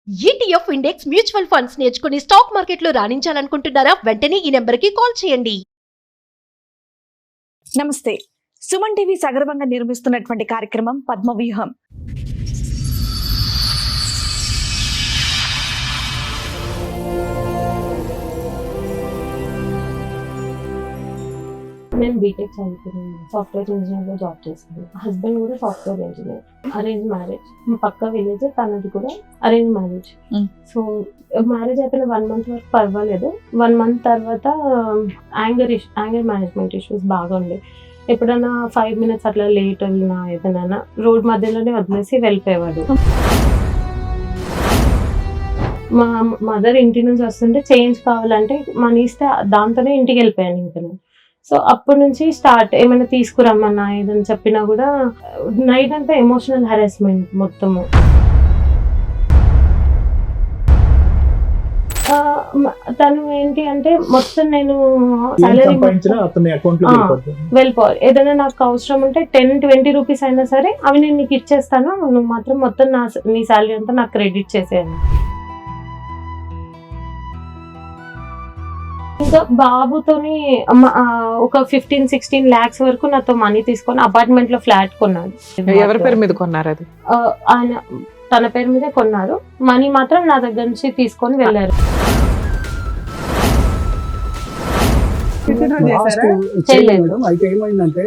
ETF index mutual funds నేర్చుకుని stock మార్కెట్లో రాణించాలనుకుంటున్నారా? వెంటనే ఈ నెంబర్కి కాల్ చేయండి. నమస్తే. సుమన్ టీవీ సగర్వంగా నిర్మిస్తున్నటువంటి కార్యక్రమం పద్మవ్యూహం. నేను బీటెక్ చదువుకున్నాను, సాఫ్ట్వేర్ ఇంజనీర్లో జాబ్ చేస్తాను. హస్బెండ్ కూడా సాఫ్ట్వేర్ ఇంజనీర్. Arrange marriage. మా పక్క విలేజ్, తనది కూడా అరేంజ్ మ్యారేజ్. సో మ్యారేజ్ అయిపోయిన 1 month వరకు పర్వాలేదు. 1 month తర్వాత యాంగర్ మేనేజ్మెంట్ ఇష్యూస్ బాగా ఉండే. ఎప్పుడన్నా 5 minutes అట్లా లేట్ వెళ్ళినా ఏదైనా రోడ్ మధ్యలోనే వదిలేసి వెళ్ళిపోయేవాడు. మా మదర్ ఇంటి నుంచి వస్తుంటే చేంజ్ కావాలంటే మనీ ఇస్తే దాంతోనే ఇంటికి వెళ్ళిపోయాను ఇంకా నేను. సో అప్పటి నుంచి స్టార్ట్, ఏమైనా తీసుకురమ్మన్నా ఏదని చెప్పినా కూడా నైట్ అంతా ఎమోషనల్ హెరాస్మెంట్ మొత్తము. తను ఏంటి అంటే మొత్తం నేను సాలరీ వెళ్ళిపోవాలి. ఏదైనా నాకు అవసరం ఉంటే 10-20 రూపీస్ అయినా సరే అవి నేను నీకు ఇచ్చేస్తాను, నువ్వు మాత్రం మొత్తం నీ సాలరీ అంతా నాకు క్రెడిట్ చేసేయాలి. ఇంకా బాబుతోని ఒక 15-16 lakhs వరకు నాతో మనీ తీసుకొని అపార్ట్మెంట్ లో ఫ్లాట్ కొన్నాడు. ఎవరి పేరు మీద కొన్నారు? అది ఆయన తన పేరు మీదే కొన్నారు. మనీ మాత్రం నా దగ్గర నుంచి తీసుకొని వెళ్ళారు. అయితే ఏమైందంటే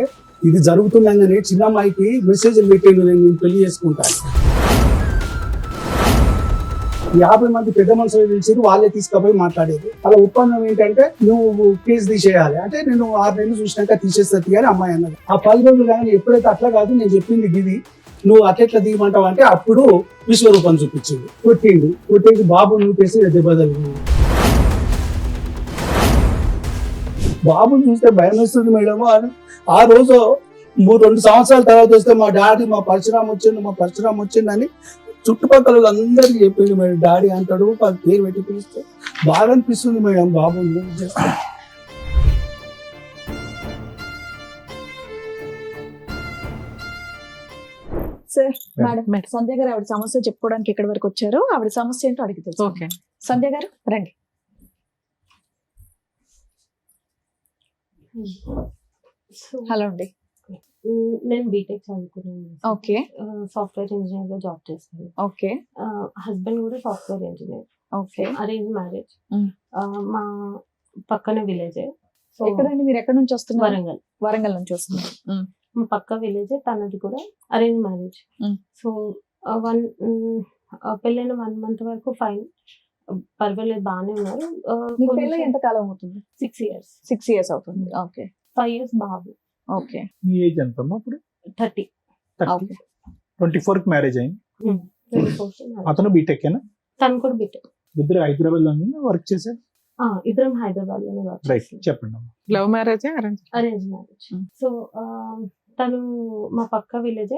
ఇది జరుగుతుందని చిన్న అమ్మాయికి మెసేజ్ పెట్టిండు, నేను పెళ్లి చేసుకుంటాను. 50 మంది పెద్ద మనుషులు పిలిచి వాళ్ళే తీసుకుపోయి మాట్లాడేది. అలా ఒప్పందం ఏంటంటే నువ్వు కేసు తీసేయాలి అంటే నేను 6 నెలలు చూసినాక తీసేస్తుంది అని అమ్మాయి అన్నది. ఆ 10 రోజులు కానీ ఎప్పుడైతే అట్లా కాదు, నేను చెప్పింది గిది, నువ్వు అట్లా దిగమంటావు అంటే అప్పుడు విశ్వరూపం చూపించింది. కొట్టేసి బాబు నూపేసి దెబ్బతలు. బాబుని చూస్తే భయం వేస్తుంది మేడం. ఆ రోజు 2 సంవత్సరాల తర్వాత వస్తే మా డాడీ మా పరశురామ్ వచ్చిండు అని చుట్టుపక్కల అందరికి చెప్పిండు మేడం. డాడీ అంటాడు, పేరు పెట్టి పిలిస్తే బాగా అనిపిస్తుంది మేడం బాబు. సార్, మేడం సంధ్య గారు ఆవిడ సమస్య చెప్పుకోవడానికి ఎక్కడి వరకు వచ్చారు, ఆవిడ సమస్య ఏంటో అడిగి తెలుసు. ఓకే సంధ్య గారు రండి. హలో అండి. నేను బీటెక్ చదువుకున్నాను. ఓకే. సాఫ్ట్వేర్ ఇంజనీర్ లో జాబ్ చేస్తాను. ఓకే. హస్బెండ్ కూడా software engineer. Okay. Arrange marriage. మా పక్కన విలేజ్. ఎక్కడండి మీరు? ఎక్కడి నుంచి వస్తున్నారు? వరంగల్. వరంగల్ నుంచి వస్తున్నారు. మా పక్క విలేజ్, తనది కూడా అరేంజ్ మ్యారేజ్. సో పెళ్ళైన 1 month వరకు ఫైన్, పర్వాలేదు, బాగానే ఉన్నారు. ఎంత కాలం అవుతుంది? 6 years. 6 years అవుతుంది. ఓకే. 5 years బాబు. ఓకే. మీ ఏజ్ ఎంత అప్పుడు? 30. 24 కి మ్యారేజ్ అయింది. 24. అతను బీటెక్ ఏనా? తను కూడా బీటెక్. ఇద్దరు హైదరాబాద్ లో వర్క్ చేశారు. ఇద్దరం హైదరాబాద్ లోనే వర్క్ చేస్తాం. చెప్పండి. Love marriage arrange marriage. So తను మా పక్క విలేజ్.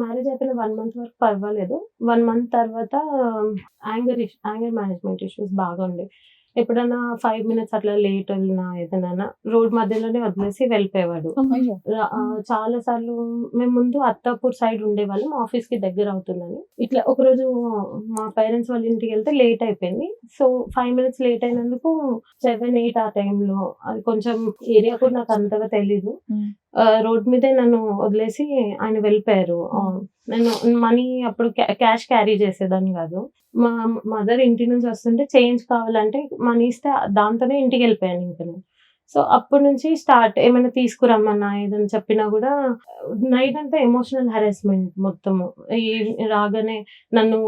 మ్యారేజ్ అయిపోయిన 1 month వరకు పర్వాలేదు. 1 month తర్వాత యాంగర్ మేనేజ్మెంట్ ఇష్యూస్ బాగా ఉండే. ఎప్పుడన్నా 5 minutes అట్లా లేట్ వెళ్ళినా ఏదైనా రోడ్ మధ్యలోనే వదిలేసి వెళ్ళిపోయేవాడు. చాలా సార్లు మేము ముందు అత్తాపూర్ సైడ్ ఉండేవాళ్ళం, ఆఫీస్ కి దగ్గర అవుతుందని. ఇట్లా ఒకరోజు మా పేరెంట్స్ వాళ్ళ ఇంటికి వెళ్తే లేట్ అయిపోయింది. సో 5 minutes లేట్ అయినందుకు 7-8 ఆ టైంలో, అది కొంచెం ఏరియా కూడా నాకు అంతగా తెలీదు, రోడ్ మీదే నన్ను వదిలేసి ఆయన వెళ్ళిపోయారు. నేను మనీ అప్పుడు క్యాష్ క్యారీ చేసేదాన్ని కాదు. మా మదర్ ఇంటి నుంచి వస్తుంటే చేంజ్ కావాలంటే మనీ ఇస్తే దాంతోనే ఇంటికి వెళ్ళిపోయాను ఇంకా నేను. సో అప్పటి నుంచి స్టార్ట్, ఏమైనా తీసుకురమ్మన్నా ఏదని చెప్పినా కూడా నైట్ అంతా ఎమోషనల్ హెరాస్మెంట్ మొత్తము. రాగానే నన్ను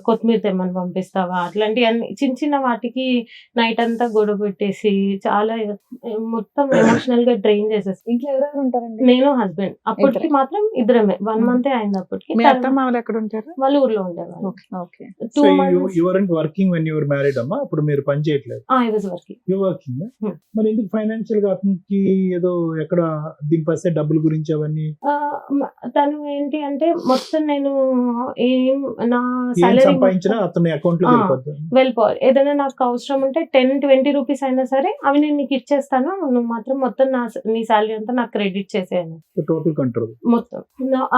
కొత్తిమీర తెమ్మని పంపిస్తావా, అట్లాంటి అన్ని చిన్న వాటికి నైట్ అంతా గొడవ పెట్టేసి చాలా మొత్తం ఎమోషనల్ గా డ్రైన్ చేసేసి. ఇంట్లో ఎవరెవరు ఉంటారండి? నేను, హస్బెండ్. అప్పటికి మాత్రం ఇద్దరమే. 1 month అయింది అప్పటికి. ఎక్కడ ఉంటారు? వాళ్ళు ఊర్లో ఉండేవాళ్ళు. 2 months. You weren't working when you were married అమ్మా? అప్పుడు మీరు పని చేయట్లేదు? I was working. You working? మరి ఎందుకు ఫైనాన్షియల్ గా అతనికి ఏదో ఎక్కడ దింపేస్తే డబ్బుల గురించి అవన్నీ తను ఏంటి అంటే మొత్తం నేను ఏం నా ఏం సాలరీ సంపాదించినా అతని అకౌంట్ లో వెళ్ళిపోతుంది. వెళ్ళిపోవాలి. ఏదైనా నాకు అవసరం ఉంటే 10-20 రూపీస్ అయినా సరే అవి నేను నీకు ఇచ్చేస్తాను, నువ్వు మాత్రం మొత్తం నీ సాలరీ అంతా నాకు క్రెడిట్ చేసేయాలి టోటల్ కంట్రోల్. మొత్తం.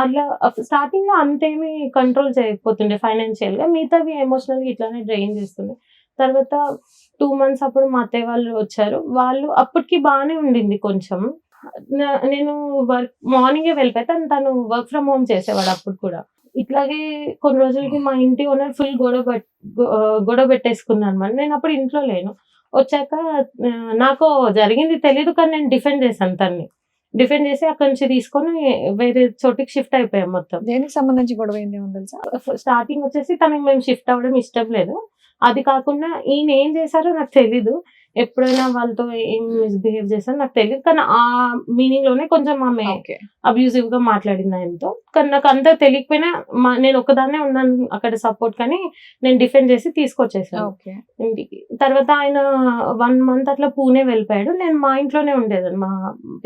అట్లా స్టార్టింగ్ లో అంతేమీ కంట్రోల్ చేయకపోతుండే ఫైనాన్షియల్ గా, మిగతావి ఎమోషనల్ గా ఇట్లానే డ్రైన్ చేస్తుండే. తర్వాత 2 months అప్పుడు మా అత్తయ్య వాళ్ళు వచ్చారు. వాళ్ళు అప్పటికి బాగానే ఉండింది కొంచెం. నేను వర్క్ మార్నింగే వెళ్ళిపోయి తను వర్క్ ఫ్రమ్ హోమ్ చేసేవాడు అప్పుడు కూడా. ఇట్లాగే కొన్ని రోజులకి మా ఇంటి ఓనర్ ఫుల్ గొడవ పెట్టేసుకున్నాను అనమాట. నేను అప్పుడు ఇంట్లో లేను. వచ్చాక నాకు జరిగింది తెలీదు, కానీ నేను డిఫెండ్ చేశాను తన్ని. డిఫెండ్ చేసి అక్కడి నుంచి తీసుకొని వేరే చోటికి షిఫ్ట్ అయిపోయాం మొత్తం. దేనికి సంబంధించి గొడవ ఏంది తెలుసా? స్టార్టింగ్ వచ్చేసి తనకి మేము షిఫ్ట్ అవ్వడం ఇష్టం లేదు. అది కాకుండా ఈయన ఏం చేశారో నాకు తెలీదు. ఎప్పుడైనా వాళ్ళతో ఏం మిస్బిహేవ్ చేశారో నాకు తెలియదు, కానీ ఆ మీనింగ్ లోనే కొంచెం ఆమె అబ్యూజివ్ గా మాట్లాడింది ఆయనతో. కానీ నాకు అంతా తెలియకపోయినా నేను ఒకదాన్నే ఉన్నాను అక్కడ సపోర్ట్, కానీ నేను డిఫెండ్ చేసి తీసుకొచ్చేసాను ఇంటికి. తర్వాత ఆయన 1 month అట్లా పూణే వెళ్ళిపోయాడు. నేను మా ఇంట్లోనే ఉండేదాన్ని. మా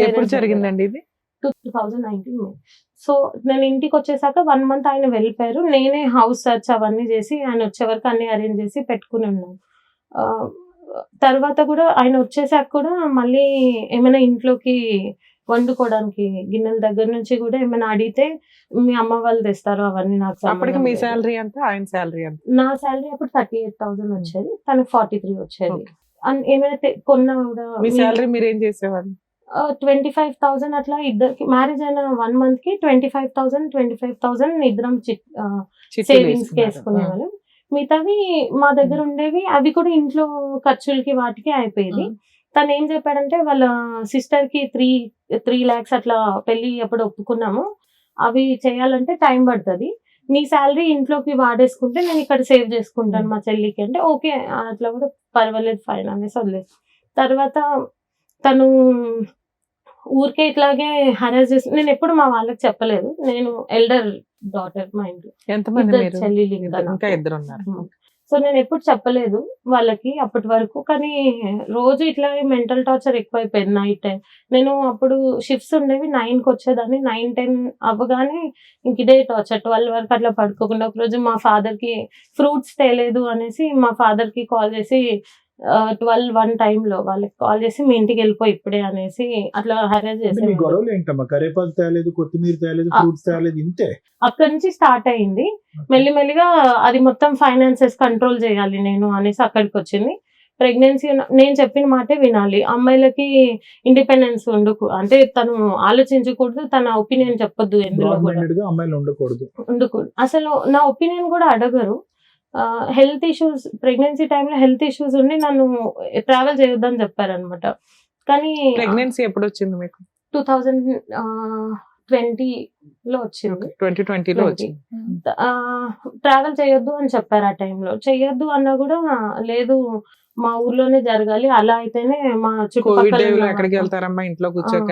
ఎప్పుడు జరిగిందండి ఇది? 2019 May. సో నేను ఇంటికి వచ్చేసాక 1 month ఆయన వెళ్ళిపోయారు. నేనే హౌస్ సర్చ్ అవన్నీ చేసి ఆయన వచ్చే వరకు అన్ని అరేంజ్ చేసి పెట్టుకుని ఉన్నాను. తర్వాత కూడా ఆయన వచ్చేసాక కూడా మళ్ళీ ఏమైనా ఇంట్లోకి వండుకోవడానికి గిన్నెల దగ్గర నుంచి కూడా ఏమైనా అడిగితే మీ అమ్మ వాళ్ళు తెస్తారు అవన్నీ. నాకు అప్పటికి మీ శాలరీ ఎంత, ఆయన శాలరీ ఎంత? నా శాలరీ అప్పుడు 38,000 వచ్చేది, తనకు 43 వచ్చేది. ఏమైనా కొన్నా కూడా మీ శాలరీ మీరు ఏం చేసేవారు? 25,000 అట్లా ఇద్దరికి. మ్యారేజ్ అయిన 1 month కి 25,000 ఇద్దరం సేవింగ్స్ కి వేసుకునేవాళ్ళం. మిగతావి మా దగ్గర ఉండేవి, అవి కూడా ఇంట్లో ఖర్చులకి వాటికి అయిపోయేది. తను ఏం చెప్పాడంటే వాళ్ళ సిస్టర్ కి 3 lakhs అట్లా పెళ్లి అప్పుడు ఒప్పుకున్నాము, అవి చేయాలంటే టైం పడుతుంది, నీ శాలరీ ఇంట్లోకి వాడేసుకుంటే నేను ఇక్కడ సేవ్ చేసుకుంటాను మా చెల్లికి అంటే ఓకే అట్లా కూడా పర్వాలేదు ఫైన్ అనేసి వదిలేదు. తర్వాత తను ఊరికే ఇట్లాగే హరాస్ చేసి, నేను ఎప్పుడు మా వాళ్ళకి చెప్పలేదు. నేను ఎల్డర్ డాటర్ మా ఇంట్లో, ఎంతమంది? చెల్లెలు ఇంకా ఇద్దరు ఉన్నారు. సో నేను ఎప్పుడు చెప్పలేదు వాళ్ళకి అప్పటి వరకు. కానీ రోజు ఇట్లా మెంటల్ టార్చర్ ఎక్కువైపోయింది నైట్ టైం. నేను అప్పుడు షిఫ్ట్స్ ఉండేవి, 9కి వచ్చేదాన్ని. 9-10 అవ్వగానే ఇంక ఇదే టార్చర్, 12 వరకు అట్లా పడుకోకుండా. ఒకరోజు మా ఫాదర్కి ఫ్రూట్స్ తేలేదు అనేసి మా ఫాదర్కి కాల్ చేసి 12-1 టైంలో వాళ్ళకి కాల్ చేసి మీ ఇంటికి వెళ్ళిపోయి ఇప్పుడే అనేసి అట్లా హరాస్ చేసి. గొడవలు ఏంటమ్మా, కరేపాకు తేలేదు, కొత్తిమీర తేలేదు, ఫ్రూట్స్ తేలేదు, ఇంతే. అక్కడి నుంచి స్టార్ట్ అయింది. మెల్లిమెల్లిగా అది మొత్తం ఫైనాన్సెస్ కంట్రోల్ చేయాలి నేను అనేసి అక్కడికి వచ్చింది. ప్రెగ్నెన్సీ నేను చెప్పిన మాటే వినాలి, అమ్మాయిలకి ఇండిపెండెన్స్ ఉండకు అంటే తను ఆలోచించకూడదు, తన ఒపీనియన్ చెప్పొద్దు, ఎందులో ఉండకూడదు. అసలు నా ఒపీనియన్ కూడా అడగరు. హెల్త్ ఇష్యూస్, ప్రెగ్నెన్సీ టైంలో హెల్త్ ఇష్యూస్ ఉండి నన్ను ట్రావెల్ చేయొద్దని చెప్పారనమాట. కానీ ప్రెగ్నెన్సీ ఎప్పుడు వచ్చింది మీకు? 2020లో వచ్చింది. 2020లో వచ్చింది. ట్రావెల్ చేయొద్దు అని చెప్పారు ఆ టైంలో. చెయ్యొద్దు అన్నా కూడా లేదు మా ఊర్లోనే జరగాలి, అలా అయితేనే మా చుట్టుపక్కల ఎక్కడికి వెళ్తారమ్మా ఇంట్లో కూర్చోక.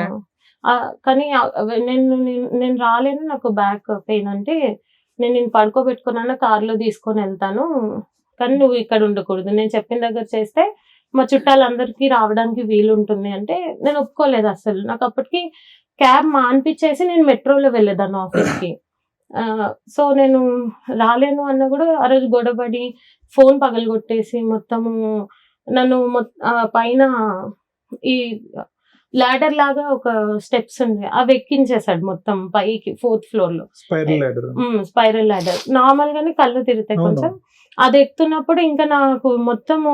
కానీ నేను రాలేను, నాకు బ్యాక్ పెయిన్ అంటే నేను పడుకోబెట్టుకున్నా కార్లో తీసుకొని వెళ్తాను, కానీ నువ్వు ఇక్కడ ఉండకూడదు, నేను చెప్పిన దగ్గర చేస్తే మా చుట్టాలందరికీ రావడానికి వీలు ఉంటుంది అంటే నేను ఒప్పుకోలేదు అసలు. నాకు అప్పటికి క్యాబ్ మాన్పించేసి నేను మెట్రోలో వెళ్ళేదాన్ని ఆఫీస్కి. సో నేను రాలేను అన్న కూడా ఆ రోజు గొడవపడి ఫోన్ పగలగొట్టేసి మొత్తము నన్ను పైన ఈ లాడర్ లాగా ఒక స్టెప్స్ ఉంది అవి ఎక్కించేసాడు మొత్తం పైకి 4th floor లో. స్పైరల్ లాడర్ నార్మల్ గానే కళ్ళు తిరుగుతాయి కొంచెం. అది ఎక్కుతున్నప్పుడు ఇంకా నాకు మొత్తము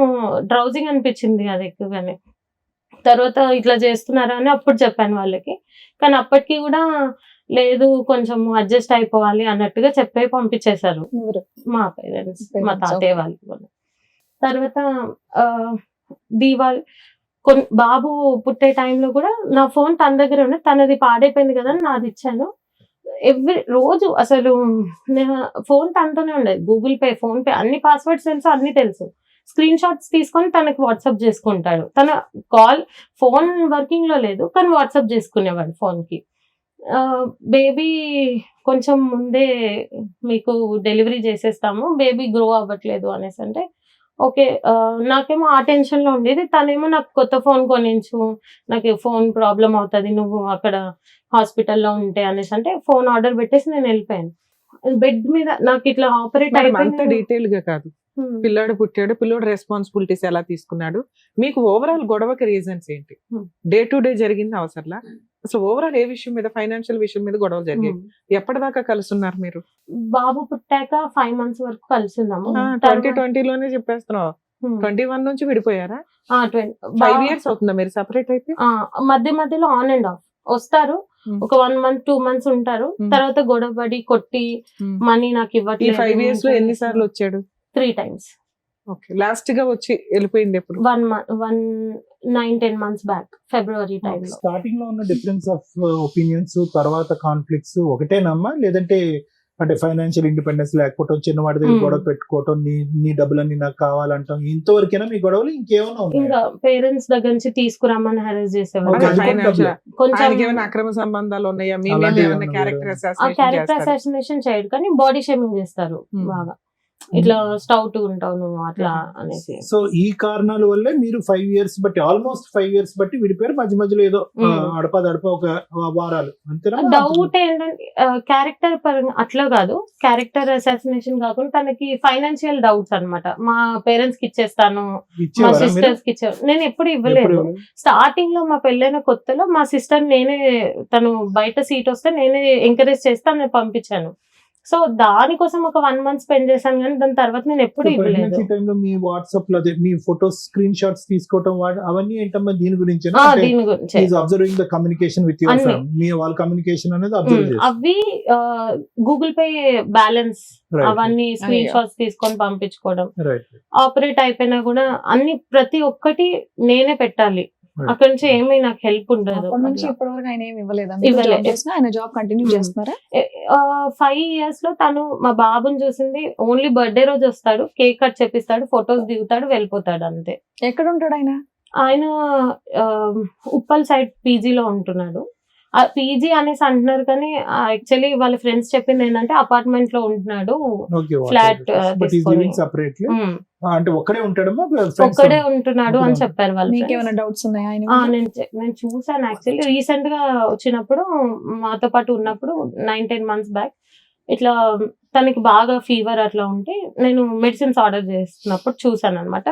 డ్రౌజింగ్ అనిపించింది అది ఎక్కువగానే. తర్వాత ఇట్లా చేస్తున్నారా అని అప్పుడు చెప్పాను వాళ్ళకి, కానీ అప్పటికి కూడా లేదు కొంచెం అడ్జస్ట్ అయిపోవాలి అన్నట్టుగా చెప్పే పంపించేశారు మా పేరెంట్స్, మా తాతయ్య వాళ్ళు. తర్వాత దీవాళి బాబు పుట్టే టైంలో కూడా నా ఫోన్ తన దగ్గర ఉండే, తనది పాడైపోయింది కదా నాది ఇచ్చాను. రోజు అసలు ఫోన్ తనతోనే ఉండేది, గూగుల్ పే, ఫోన్ పే అన్ని పాస్వర్డ్స్ తెలుసు, అన్ని తెలుసు. స్క్రీన్ షాట్స్ తీసుకొని తనకి వాట్సాప్ చేసుకుంటాడు. తన ఫోన్ వర్కింగ్ లో లేదు కానీ వాట్సాప్ చేసుకునేవాడు ఫోన్ కి. బేబీ కొంచెం ముందే మీకు డెలివరీ చేసేస్తాము, బేబీ గ్రో అవ్వట్లేదు అనేసి అంటే ఓకే. నాకేమో ఆ టెన్షన్‌లో ఉండేది. తనేమో నాకు కొత్త ఫోన్ కొనించు, నాకు ఫోన్ ప్రాబ్లమ్ అవుతది. నువ్వు అక్కడ హాస్పిటల్‌లో ఉంటే అనేసి అంటే ఫోన్ ఆర్డర్ పెట్టేసి నేను వెళ్ళిపోయాను. బెడ్ మీద నాకు ఇట్లా ఆపరేట్ మేడం అంత అయిపోయింది. డీటెయిల్ గా కాదు, పిల్లాడు పుట్టాడు, పిల్లోడు రెస్పాన్సిబిలిటీస్ ఎలా తీసుకున్నాడు, మీకు ఓవరాల్ గొడవకి రీజన్స్ ఏంటి, డే టు డే జరిగింది అవసరంలా, అసలు ఓవరాల్ ఏ విషయం మీద, ఫైనాన్షియల్ విషయం మీద గొడవలు జరిగాయి, ఎప్పటిదాకా కలుస్తున్నారు మీరు? బాబు పుట్టాక 5 months వరకు కలిసి ఉన్నాము. 2020 లోనే చెప్పేస్తున్నావు, 21 నుంచి విడిపోయారా? 5 years అవుతుందా మీరు సెపరేట్ అయిపోయి? మధ్య మధ్యలో ఆన్ అండ్ ఆఫ్ వస్తారు. ఒక 1 month 2 months ఉంటారు. తర్వాత గొడవ పడి కొట్టి మనీ నాకు ఈ ఇవ్వట్లేదు. 5 years లో ఎన్ని సార్లు వచ్చాడు? 3 times. ఓకే, లాస్ట్ గా వచ్చి వెళ్ళిపోయింది ఎప్పుడు? 9-10 months బ్యాక్ ఫిబ్రవరి టైంలో. స్టార్టింగ్ లో ఉన్న డిఫరెన్స్ ఆఫ్ ఒపీనియన్స్ తర్వాత కాన్ఫ్లిక్ట్స్ ఒకటేనమ్మా, లేదంటే అంటే ఫైనాన్షియల్ ఇండిపెండెన్స్ లేకపోవటం, చిన్నవాడి దగ్గర గొడవ పెట్టుకోవటం, నీ డబ్బులన్నీ నాకు కావాలంటాం, ఇంతవరకేనా మీ గొడవలు? ఇంకేమైనా ఇంకా ఉన్నాయా? పేరెంట్స్ దగ్గర నుంచి తీసుకురమ్మని హెరాస్ చేసేవాళ్ళు. Okay, అది కూడా Financial- డబ్బులే. కొంచెం ఆయనకి ఏమైనా అక్రమ సంబంధాలు ఉన్నాయా? మీ మీద అలాంటివి ఏమైనా ఏమన్నా క్యారెక్టర్ వేరే- ఆ క్యారెక్టర్ అసాసినేషన్ అసాసినేషన్ చేయడు కానీ బాడీ షేమింగ్ చేస్తారు బాగా. ఇట్లా స్టౌట్ ఉంటావు నువ్వు అట్లా అనేసి. సో ఈ కారణాల వల్లే మీరు 5 years బట్టి, ఆల్మోస్ట్ 5 years బట్టి విడిపోయారు. మధ్య మధ్యలో ఏదో అడప ఒక వారాలు అంతేనా? డౌట్ ఏంటంటే క్యారెక్టర్ పరంగా అట్లా కాదు, క్యారెక్టర్ అసాసినేషన్ కాకుండా తనకి ఫైనాన్షియల్ డౌట్స్ అన్నమాట. మా పేరెంట్స్ కి ఇచ్చేస్తాను, మా ఇచ్చేవారా మీరు? సిస్టర్స్ కి ఇచ్చారు. నేను ఎప్పుడు ఎప్పుడు ఇవ్వలేదు. ఇవ్వలేదు? స్టార్టింగ్ లో మా పెళ్ళైన కొత్తలో మా సిస్టర్ నేనే, తను బయట సీట్ వస్తే నేనే ఎంకరేజ్ చేస్తే నేను పంపించాను. సో దానికోసం ఒక 1 month స్పెండ్ చేశాను కానీ దాని తర్వాత నేను ఎప్పుడు ఇవ్వలేదు. ప్రెగ్నెన్సీ టైంలో మీ వాట్సాప్ లో అదే మీ ఫోటోస్ స్క్రీన్ షాట్స్ తీసుకోవటం అవన్నీ ఏంటమ్మా దీని గురించి? దీని గురించి observing the communication with your అన్ని. ఫ్యామిలీ, మీ వాళ్ళ కమ్యూనికేషన్ అనేది అబ్జర్వ్ చేస్తారు. అవి గూగుల్ పే బ్యాలెన్స్ Right. అవన్నీ స్క్రీన్ అయ్యో. షాట్స్ తీసుకొని పంపించుకోవడం. రైట్. ఆపరేట్ అయిపోయినా కూడా అన్ని ప్రతి ఒక్కటి నేనే పెట్టాలి. Right. అక్కడ నుంచి ఏమీ నాకు హెల్ప్ ఉండదు. అప్పటి నుంచి ఇప్పటి వరకు ఆయన ఏమి ఇవ్వలేదా? ఇవ్వలేదు. ఆయన జాబ్ కంటిన్యూ చేస్తున్నారా? 5 years లో తను మా బాబుని చూసింది ఓన్లీ బర్త్డే రోజు వస్తాడు, కేక్ కట్ చేపిస్తాడు, ఫొటోస్ దిగుతాడు, వెళ్ళిపోతాడు అంతే. ఎక్కడ ఉంటాడు ఆయన? ఆయన ఉప్పల్ సైడ్ పీజీలో ఉంటున్నాడు. పీజీ అనేసి అంటున్నారు కానీ యాక్చువల్లీ వాళ్ళ ఫ్రెండ్స్ చెప్పింది ఏంటంటే అపార్ట్మెంట్ లో ఉంటున్నాడు, okay. Flat but is living separately. అంటే ఒక్కడే ఉంటాడమ్మా? ఒక్కడే ఉంటున్నాడు అని చెప్పారు వాళ్ళు. మీకేమైనా డౌట్స్ ఉన్నాయా ఆయన మీద? నేను చూసాను యాక్చువల్లీ రీసెంట్ గా వచ్చినప్పుడు మాతో పాటు ఉన్నప్పుడు 9-10 months బ్యాక్ ఇట్లా తనకి బాగా ఫీవర్ అట్లా ఉంటే నేను మెడిసిన్స్ ఆర్డర్ చేస్తున్నప్పుడు చూసాను అనమాట.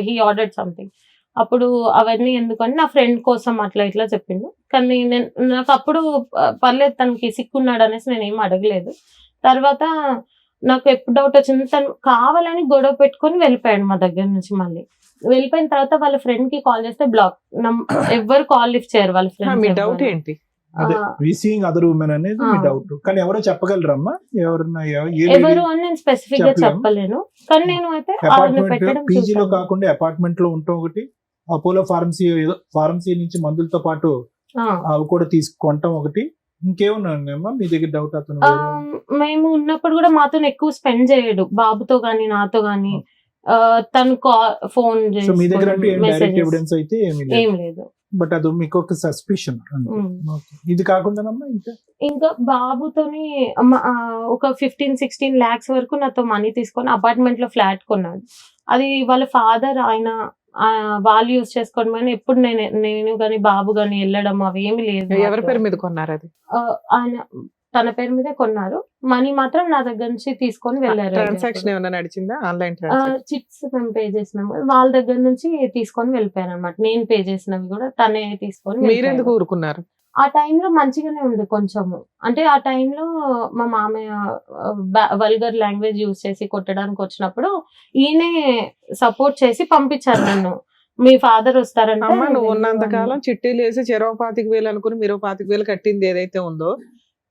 He ordered something. అప్పుడు అవన్నీ ఎందుకంటే నా ఫ్రెండ్ కోసం అట్లా ఇట్లా చెప్పిండు. కానీ నాకు అప్పుడు పర్లేదు తనకి సిక్కున్నాడు అనేసి నేను ఏం అడగలేదు. తర్వాత నాకు ఎప్పుడు డౌట్ వచ్చింది, తను కావాలని గొడవ పెట్టుకొని వెళ్ళిపోయాడు మా దగ్గర నుంచి. మళ్ళీ వెళ్ళిపోయిన తర్వాత వాళ్ళ ఫ్రెండ్ కి కాల్ చేస్తే బ్లాక్, ఎవ్వరు కాల్ లిఫ్ట్ చేయరు వాళ్ళ మీ డౌట్ ఫ్రెండ్స్. ఏంటి? అదే సీయింగ్ అదర్ ఉమెన్ అనేది మీ డౌట్. కానీ ఎవరో చెప్పగలరమ్మా? ఎవరన్నా ఎవరు అని నేను స్పెసిఫిక్ గా చెప్పలేను. కానీ నేను అయితే అపార్ట్మెంట్ పీజీలో కాకుండా అపార్ట్మెంట్ లో ఉంటాం ఒకటి, అపోలో ఫార్మసీ ఏదో ఫార్మసీ నుంచి మందులతో పాటు అవి కూడా తీసుకుంటాం ఒకటి, ఇంకేమన్నా మీ దగ్గర డౌట్? అతను మేము ఉన్నప్పుడు కూడా మాతో ఎక్కువ స్పెండ్ చేయడు, బాబుతో గానీ నాతో గానీ. తను ఫోన్ సో మీ దగ్గర అంటే డైరెక్ట్ మెసేజ్ ఎవిడెన్స్ అయితే ఏం లేదు. బట్ అది మీకు ఒక సస్పిషన్. ఇది కాకుండా ఇంకా బాబుతోని ఒక 15-16 lakhs వరకు నాతో మనీ తీసుకొని అపార్ట్మెంట్ లో ఫ్లాట్ కొన్నాడు. అది వాళ్ళ ఫాదర్ ఆయన వాళ్ళు యూజ్ చేసుకోవడం కానీ ఎప్పుడు నేను గానీ బాబు గానీ వెళ్ళడం అవి ఏమి లేదు. ఎవరి పేరు మీద కొన్నారు అది? ఆయన తన పేరు మీదే కొన్నారు. మనీ మాత్రం నా దగ్గర నుంచి తీసుకొని వెళ్ళారు. ట్రాన్సాక్షన్ ఏమైనా నడిచిందా? Online transaction? చిట్స్ మేము పే చేసినాము, వాళ్ళ దగ్గర నుంచి తీసుకొని వెళ్ళిపోయారు అనమాట. నేను పే చేసినవి కూడా తనే తీసుకొని మీరెందుకు ఊరుకున్నారు? ఆ టైంలో మంచిగానే ఉంది కొంచెము. అంటే ఆ టైంలో మా మామయ్య వల్గర్ లాంగ్వేజ్ యూజ్ చేసి కొట్టడానికి వచ్చినప్పుడు ఈయనే సపోర్ట్ చేసి పంపించారు నన్ను. మీ ఫాదర్ వస్తారంటే అమ్మ నువ్వు ఉన్నంత కాలం చిట్టీలు వేసి 25,000 అనుకుని మీరు 25,000 కట్టింది ఏదైతే ఉందో,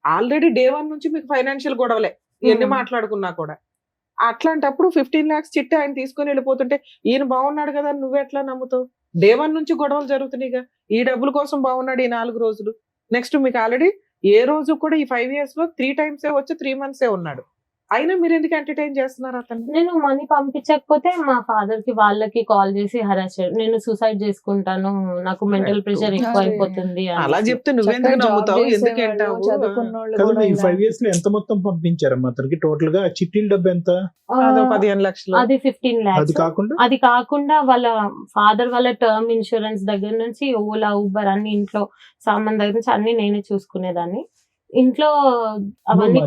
ఆల్రెడీ డే 1 నుంచి మీకు ఫైనాన్షియల్ గొడవలే ఎన్ని మాట్లాడుకున్నా కూడా. అట్లాంటప్పుడు 15 lakhs చిట్టి ఆయన తీసుకొని వెళ్ళిపోతుంటే ఈయన బాగున్నాడు కదా నువ్వు ఎట్లా నమ్ముతావు? డే 1 నుంచి గొడవలు జరుగుతున్నాయిగా. ఈ డబ్బుల కోసం బాగున్నాడు ఈ 4 రోజులు. నెక్స్ట్ మీకు ఆల్రెడీ ఏ రోజు కూడా ఈ 5 years లో 3 times వచ్చి 3 months ఉన్నాడు. అయినా మీరు ఎందుకు ఎంటర్టైన్ చేస్తున్నారు అతను? నేను మనీ పంపించకపోతే మా ఫాదర్ కి వాళ్ళకి కాల్ చేసి హరాస్ చేయడం, నేను సూసైడ్ చేసుకుంటాను, నాకు మెంటల్ ప్రెషర్ ఎక్కువ అయిపోతుంది అలా చెప్తే నువ్వెందుకు నమ్ముతావు, ఎందుకు అంటావు? కదా ఈ 5 years లో ఎంత మొత్తం పంపించారమ్మా అతనికి టోటల్ గా? చిట్టీల డబ్బు ఎంత? అదో 15 లక్షలు. అది 15 అది lakhs. కాకుండా కాకుండా వాళ్ళ ఫాదర్ వాళ్ళ టర్మ్ ఇన్సూరెన్స్ దగ్గర నుంచి ఓలా ఊబర్ అన్ని ఇంట్లో సామాన్ దగ్గర నుంచి అన్ని నేనే చూసుకునేదాన్ని. ఇంట్లో అవన్నీ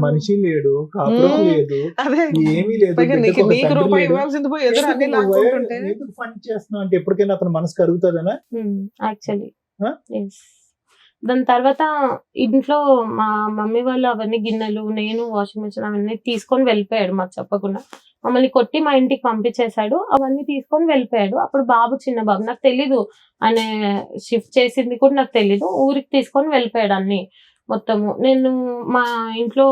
మనిషి లేడు, కాపురం లేదు, అదే ఏమీ లేదు, పైగా బిడ్డకు ఒక నీకు తండ్రి రూపాయి లేడు. ఇవ్వాల్సింది పోయి ఎదురు అన్ని లాక్కుంటుంటే ఎందుకు ఫండ్ చేస్తున్నావు అంటే ఎప్పటికైనా అతని మనసు కరుగుతుందనా? Actually Huh? దాని తర్వాత ఇంట్లో మా మమ్మీ వాళ్ళు అవన్నీ గిన్నెలు, నేను వాషింగ్ మిషన్ అవన్నీ తీసుకొని వెళ్ళిపోయాడు మాకు చెప్పకుండా. మమ్మల్ని కొట్టి మా ఇంటికి పంపించేశాడు, అవన్నీ తీసుకొని వెళ్ళిపోయాడు. అప్పుడు బాబు చిన్న బాబు, నాకు తెలీదు ఆయన షిఫ్ట్ చేసింది కూడా నాకు తెలీదు. ఊరికి తీసుకొని వెళ్ళిపోయాడు అన్ని మొత్తము. నేను మా ఇంట్లో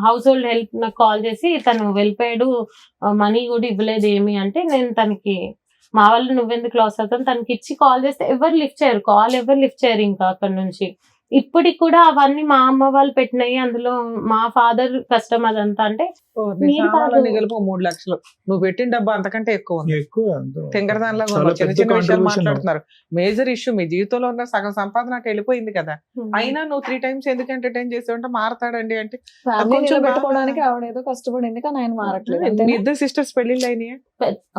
హౌస్ హోల్డ్ హెల్ప్ నాకు కాల్ చేసి తను వెళ్ళిపోయాడు, మనీ కూడా ఇవ్వలేదు ఏమి అంటే, నేను తనకి మా వాళ్ళు నువ్వెందుకు లాస్ అవుతాను తనకి ఇచ్చి కాల్ చేస్తే ఎవరు లిఫ్ట్ చేయరు, కాల్ ఎవరు లిఫ్ట్ చేయరు ఇంకా అక్కడ నుంచి. ఇప్పటికి కూడా అవన్నీ మా అమ్మ వాళ్ళు పెట్టినాయి, అందులో మా ఫాదర్ కష్టం అదంతా. అంటే మీరు కాదు. గెలుపు 3 లక్షలు నువ్వు పెట్టిన డబ్బా అంతకంటే ఎక్కువ ఉంది. ఎక్కువ తింగరదానిలాగా చాలా ఉన్నావు. చిన్న పెద్ద చిన్న విషయాలు contribution. మాట్లాడుతున్నారు. మేజర్ ఇష్యూ మీ జీవితంలో ఉన్న సగం సంపాదన అటు వెళ్ళిపోయింది కదా. అయినా నువ్వు 3 times ఎందుకు ఎంటర్టైన్ చేసావంటే మారతాడండి అంటే ఫ్యామిలీ కొంచెం నిలబెట్టుకోవడానికి ఆవిడ ఏదో కష్టపడింది కానీ ఆయన మారట్లేదు మీ అంతేనా? 2 sisters పెళ్లిళ్ళు అయినాయి.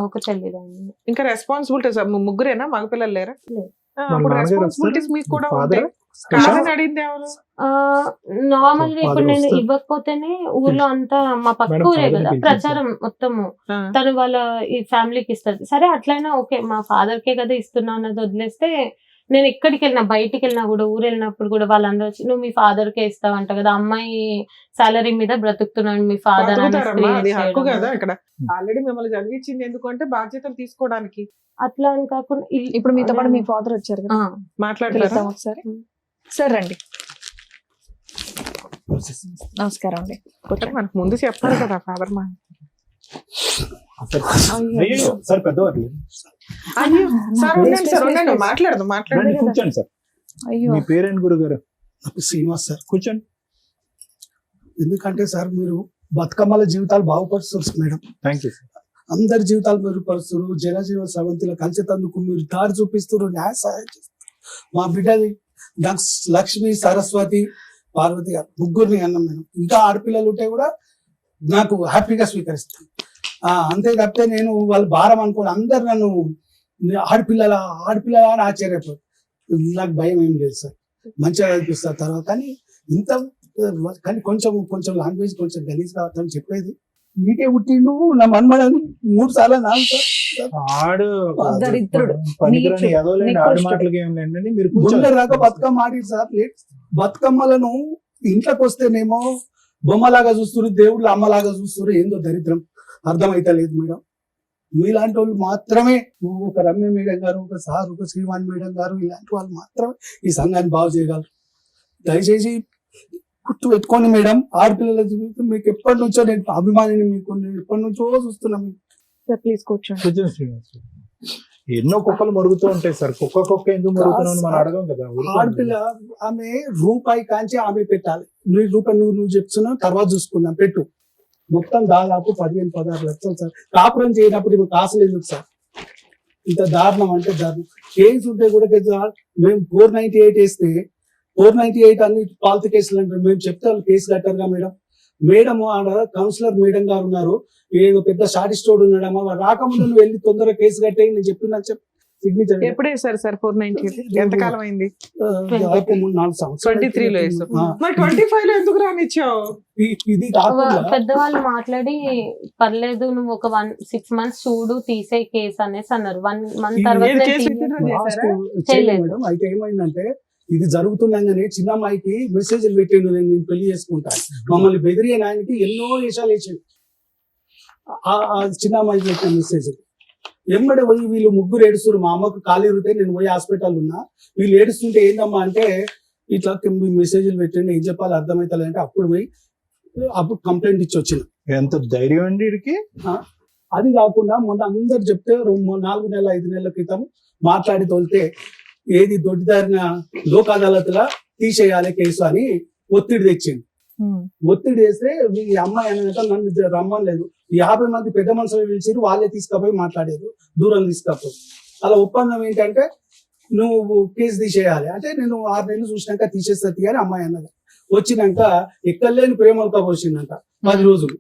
ఒక చెల్లిదండి. ఇంకా రెస్పాన్సిబిలిటీస్ ముగ్గురేనా మగపిల్లలు లేరా? లేదు. వాళ్ళ అప్పుడు నాన్నగారు రెస్పాన్సిబిలిటీస్ మీకు కూడా ఫాదర్ ఉంటాయి. కాదని అడిగింది ఎవరు? నార్మల్ గా ఇప్పుడు Father నేను వస్తారు. ఇవ్వకపోతేనే ఊర్లో అంతా మా పక్క Madam, ఊరే father ని కదా పిలిచేసి. ప్రచారం మొత్తము. ఆ. తను వాళ్ళ ఈ ఫ్యామిలీకి ఇస్తారు. సరే అట్లయినా ఓకే, మా ఫాదర్ కే కదా ఇస్తున్నా అన్నది వదిలేస్తే, నేను ఎక్కడికి వెళ్ళినా బయటికి వెళ్ళినా కూడా ఊరు వెళ్ళినప్పుడు కూడా వాళ్ళందరూ వచ్చి నువ్వు మీ ఫాదర్ కే ఇస్తావంట కదా, అమ్మాయి సాలరీ మీద బ్రతుకుతున్నాడు మీ ఫాదర్ అని బతుకుతారమ్మా, అది హక్కు చేయడం. కదా. ఇక్కడ ఆల్రెడీ మిమ్మల్ని చదివించింది ఎందుకంటే బాధ్యతలు తీసుకోవడానికి. అట్లా అని కాకుండా ఇప్పుడు మీతో పాటు మీ ఫాదర్ వచ్చారు కదా, మాట్లాడతారా? పిలుద్దాం ఒకసారి. సార్ రండి. నమస్కారం అండి. కూర్చోండి. మనకు ముందు చెప్పాలి కదా ఫాదర్ మా. అయ్యో సార్ పెద్దవారు అయ్యో సార్ Please, ఉండండి సార్ please, ఉండండి, please. మాట్లాడదు మాట్లాడదు. రండి, కూర్చోండి సార్. అయ్యో మీ పేరేంటి గురుగారు? శ్రీనివాస్ సార్. కూర్చోండి. ఎందుకంటే సార్ మీరు బతుకమ్మల జీవితాలు బాగుపరుస్తారు మేడం. Thank you sir. అందరి జీవితాలు మెరుగుపరుస్తారు. జనజీవన సవంతిలో కలిసేటందుకు మీరు దారి చూపిస్తారు, న్యాయ సహాయం చేస్తారు. మా బిడ్డది లక్ష్మి, సరస్వతి, పార్వతి గారు ముగ్గురిని అన్నాం మేడం. ఇంకా ఆడపిల్లలు ఉంటే కూడా నాకు హ్యాపీగా స్వీకరిస్తాను. అంతే తప్పితే నేను వాళ్ళ భారం అనుకోని అందరు నన్ను ఆడపిల్లల అని ఆశ్చర్యపోయి, నాకు భయం ఏం లేదు సార్. మంచిగా అనిపిస్తారు తర్వాత. కానీ ఇంత కానీ కొంచెం లాంగ్వేజ్ కొంచెం గలీజ్ కావద్దని చెప్పేది. నీకే పుట్టిండు నా మన్మడని 3 సార్లు నాకు ఆడు దరిద్రుడు. పనికిరాని నీచు. ఎదవలేండి, నీకు ఆడి కష్టం. మాటలకి ఏం లేండి. మీరు గుండె కూర్చోండి. రాక బతుకమ్మ ఆడి సార్. బతుకమ్మలను ఇంట్లోకి వస్తేనేమో బొమ్మలాగా చూస్తున్నారు, దేవుళ్ళు అమ్మలాగా చూస్తున్నారు. ఏందో దరిద్రం అర్థమైతే లేదు మేడం. మీలాంటి వాళ్ళు మాత్రమే, ఒక రమ్య మేడం గారు, ఒక సార్, ఒక శ్రీవాణి మేడం గారు, ఇలాంటి వాళ్ళు మాత్రమే ఈ సంఘాన్ని బాగు చేయగలరు. దయచేసి గుర్తు పెట్టుకోండి మేడం. ఆడపిల్లల జీవితం మీకు ఎప్పటి నుంచో నేను అభిమానిని, మీకు నేను ఎప్పటి నుంచో చూస్తున్నాను. సార్ ప్లీజ్ కూర్చోండి. కూర్చోండి శ్రీనివాస్. ఎన్నో కుక్కలు మరుగుతూ ఉంటాయి సార్. కుక్క ఎందుకు మరుగుతున్నావు మనం అడగం కదా. ఆడపిల్ల ఆమె రూపాయి కాంచి ఆమె పెట్టాలి. రూపాయి నువ్వు చెప్తున్నావు, తర్వాత చూసుకుందాం పెట్టు. మొత్తం దాదాపు 15-16 లక్షలు సార్. కాపురం చేయనప్పుడు ఇప్పుడు కాసులు ఎందుకు సార్? ఇంత దారుణం అంటే దారుణం. కేసు ఉంటే కూడా మేము 498 వేస్తే 498 అన్ని పాలత కేసులు అంటారు. మేము చెప్తే వాళ్ళు కేసు కట్టారుగా మేడం. మేడం ఆడ కౌన్సిలర్ మేడం గారు ఉన్నారు, ఏదో పెద్ద షాటిస్టోడ్ ఉన్నాడమ్మా, వాడు రాకముందు నువ్వు వెళ్ళి తొందరగా కేసు కట్టేయి నేను చెప్పిన సిగ్నేచర్. ఎప్పుడు వేసారు సార్ 498? ఎంతకాలం అయింది? 4 సంవత్సరాలు 23 లో వేసావు. మరి 25 లో ఎందుకు రానిచ్చావు? ఇది కాకుండా పెద్దవాళ్ళు మాట్లాడి పర్లేదు నువ్వు ఒక 6 months చూడు తీసే కేసు అనేసి అన్నారు. 1 month తర్వాత ఏది నేను కేసు తీయను. విత్డ్రా చేశారా? చేయలేదు మేడం. అయితే ఏమైందంటే ఇది జరుగుతుండగానే చిన్న అమ్మాయికి మెసేజ్లు పెట్టిండు, నేను పెళ్లి చేసుకుంటాను. మమ్మల్ని బెదిరియే ఆయనకి ఎన్నో వేషాలు వేసాడు. ఆ చిన్న అమ్మాయికి పెట్టిన మెసేజ్ ఎమ్మడే పోయి వీళ్ళు ముగ్గురు ఏడుస్తారు. మా అమ్మకు ఖాళీ ఉంటే నేను పోయి హాస్పిటల్ ఉన్నా, వీళ్ళు ఏడుస్తుంటే ఏందమ్మా అంటే ఇట్లా మెసేజ్లు పెట్టండి, ఏం చెప్పాలి అర్థమవుతుంది అంటే అప్పుడు కంప్లైంట్ ఇచ్చి వచ్చిన. ఎంత ధైర్యం అండి వీడికి. అది కాకుండా మొన్న అందరు చెప్తే 4 నెలల 5 నెలల క్రితం మాట్లాడి తోలితే ఏది దొడ్డిదారిన లోక్ అదాలత్లా తీసేయాలి కేసు అని ఒత్తిడి తెచ్చింది. ఒత్తిడి వేస్తే ఈ అమ్మాయి అనేది నన్ను రమ్మలేదు 50 మంది పెద్ద మనుషులు పిలిచిరు, వాళ్ళే తీసుకుపోయి మాట్లాడారు, దూరం తీసుకపోయి. అలా ఒప్పందం ఏంటంటే నువ్వు కేసు తీసేయాలి అంటే నేను 6 నెలలు చూసినాక తీసేస్తుంది అని అమ్మాయి అన్నది. వచ్చినాక ఎక్కలేని ప్రేమలతో పోసిందంట 10 రోజులు.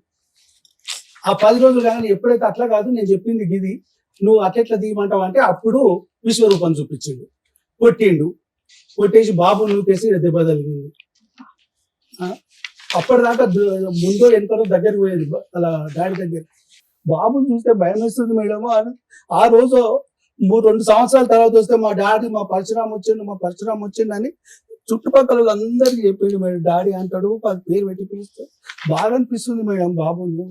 ఆ 10 రోజులు కానీ ఎప్పుడైతే అట్లా కాదు నేను చెప్పింది గిది, నువ్వు అట్లెట్లా తీయమంటావు అంటే అప్పుడు విశ్వరూపం చూపించిండు, కొట్టిండు, కొట్టేసి బాబు నూకేసి దెబ్బ తగిలింది. అప్పటిదాకా ముందో వెనుకో దగ్గరికి పోయేది అలా డాడీ దగ్గర. బాబుని చూస్తే భయం వేస్తుంది మేడం. ఆ రోజు 2 సంవత్సరాల తర్వాత వస్తే మా డాడీ మా పరశురామ్ వచ్చిండు అని చుట్టుపక్కల అందరికి చెప్పిండు మేడం. డాడీ అంటాడు, పేరు పెట్టి పిలుస్తే బాగా అనిపిస్తుంది మేడం బాబుని.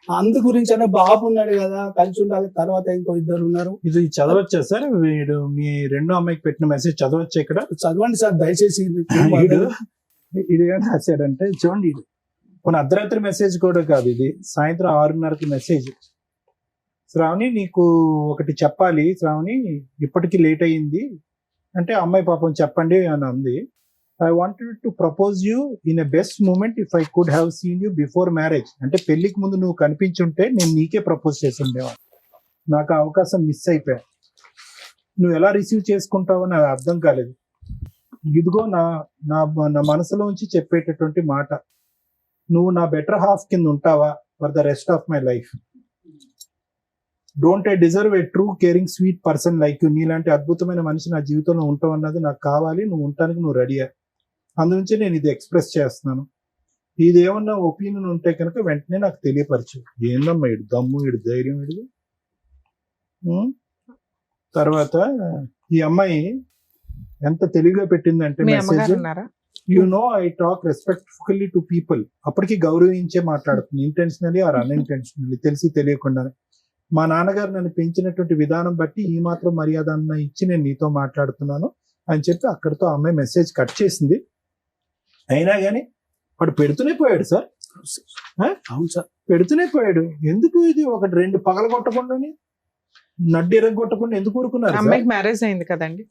అందు గురించి అంటే బాబు ఉన్నాడు కదా, కలిసి ఉండాలి. తర్వాత ఇంకో 2 ఉన్నారు. ఇది చదవచ్చా సార్? వీడు మీ రెండో అమ్మాయికి పెట్టిన మెసేజ్ చదవచ్చా ఇక్కడ? చదవండి సార్ దయచేసి. ఇది ఏం రాశాడంటే చూడండి, ఇది కొన్ని అర్ధరాత్రి మెసేజ్ కూడా కాదు, ఇది సాయంత్రం 6:30కి మెసేజ్. శ్రావణి నీకు ఒకటి చెప్పాలి శ్రావణి, ఇప్పటికి లేట్ అయ్యింది అంటే అమ్మాయి పాపం చెప్పండి అని అంది. I wanted to propose you in a best moment if I could have seen you before marriage. అంటే పెళ్లికి ముందు నువ్వు కనిపించుంటే నేను నీకే ప్రపోజ్ చేసి ఉండేవాడు. నాకు ఆ అవకాశం మిస్ అయిపోయా. నువ్వు ఎలా రిసీవ్ చేసుకుంటావో నాకు అర్థం కాలేదు. ఇదిగో నా నా నా మనసులోంచి చెప్పేటటువంటి మాట, నువ్వు నా బెటర్ హాఫ్ కింద ఉంటావా for the rest of my life. Don't I deserve A true caring sweet person like you. నీలాంటి అద్భుతమైన మనిషి నా జీవితంలో ఉంటావు అన్నది నాకు కావాలి. నువ్వు ఉండటానికి నువ్వు రెడీయా. అందునుంచి నేను ఇది ఎక్స్ప్రెస్ చేస్తున్నాను. ఇది ఏమన్నా ఒపీనియన్ ఉంటే కనుక వెంటనే నాకు తెలియపరచు. ఏందమ్మా ఇడు దమ్ము, ఇడు ధైర్యం, ఇడు. తర్వాత ఈ అమ్మాయి ఎంత తెలివిగా పెట్టిందంటే message, you know I talk respectfully to people. అప్పటికి గౌరవించే మాట్లాడుతుంది, ఇంటెన్షనలీ ఆర్ అన్ఇంటెన్షనలీ, తెలిసి తెలియకుండానే. మా నాన్నగారు నన్ను పెంచినటువంటి విధానం బట్టి ఈ మాత్రం మర్యాద అన్న ఇచ్చి నేను నీతో మాట్లాడుతున్నాను అని చెప్పి అక్కడితో అమ్మాయి మెసేజ్ కట్ చేసింది. అయినా కానీ వాడు పెడుతూనే పోయాడు సార్. అవును సార్, పెడుతూనే పోయాడు. ఎందుకు ఇది 1-2 పగల కొట్టకుండాని, నడ్డి ఎరగొట్టకుండా ఎందుకు ఊరుకున్నారు? అమ్మాయికి మ్యారేజ్ అయింది కదండి,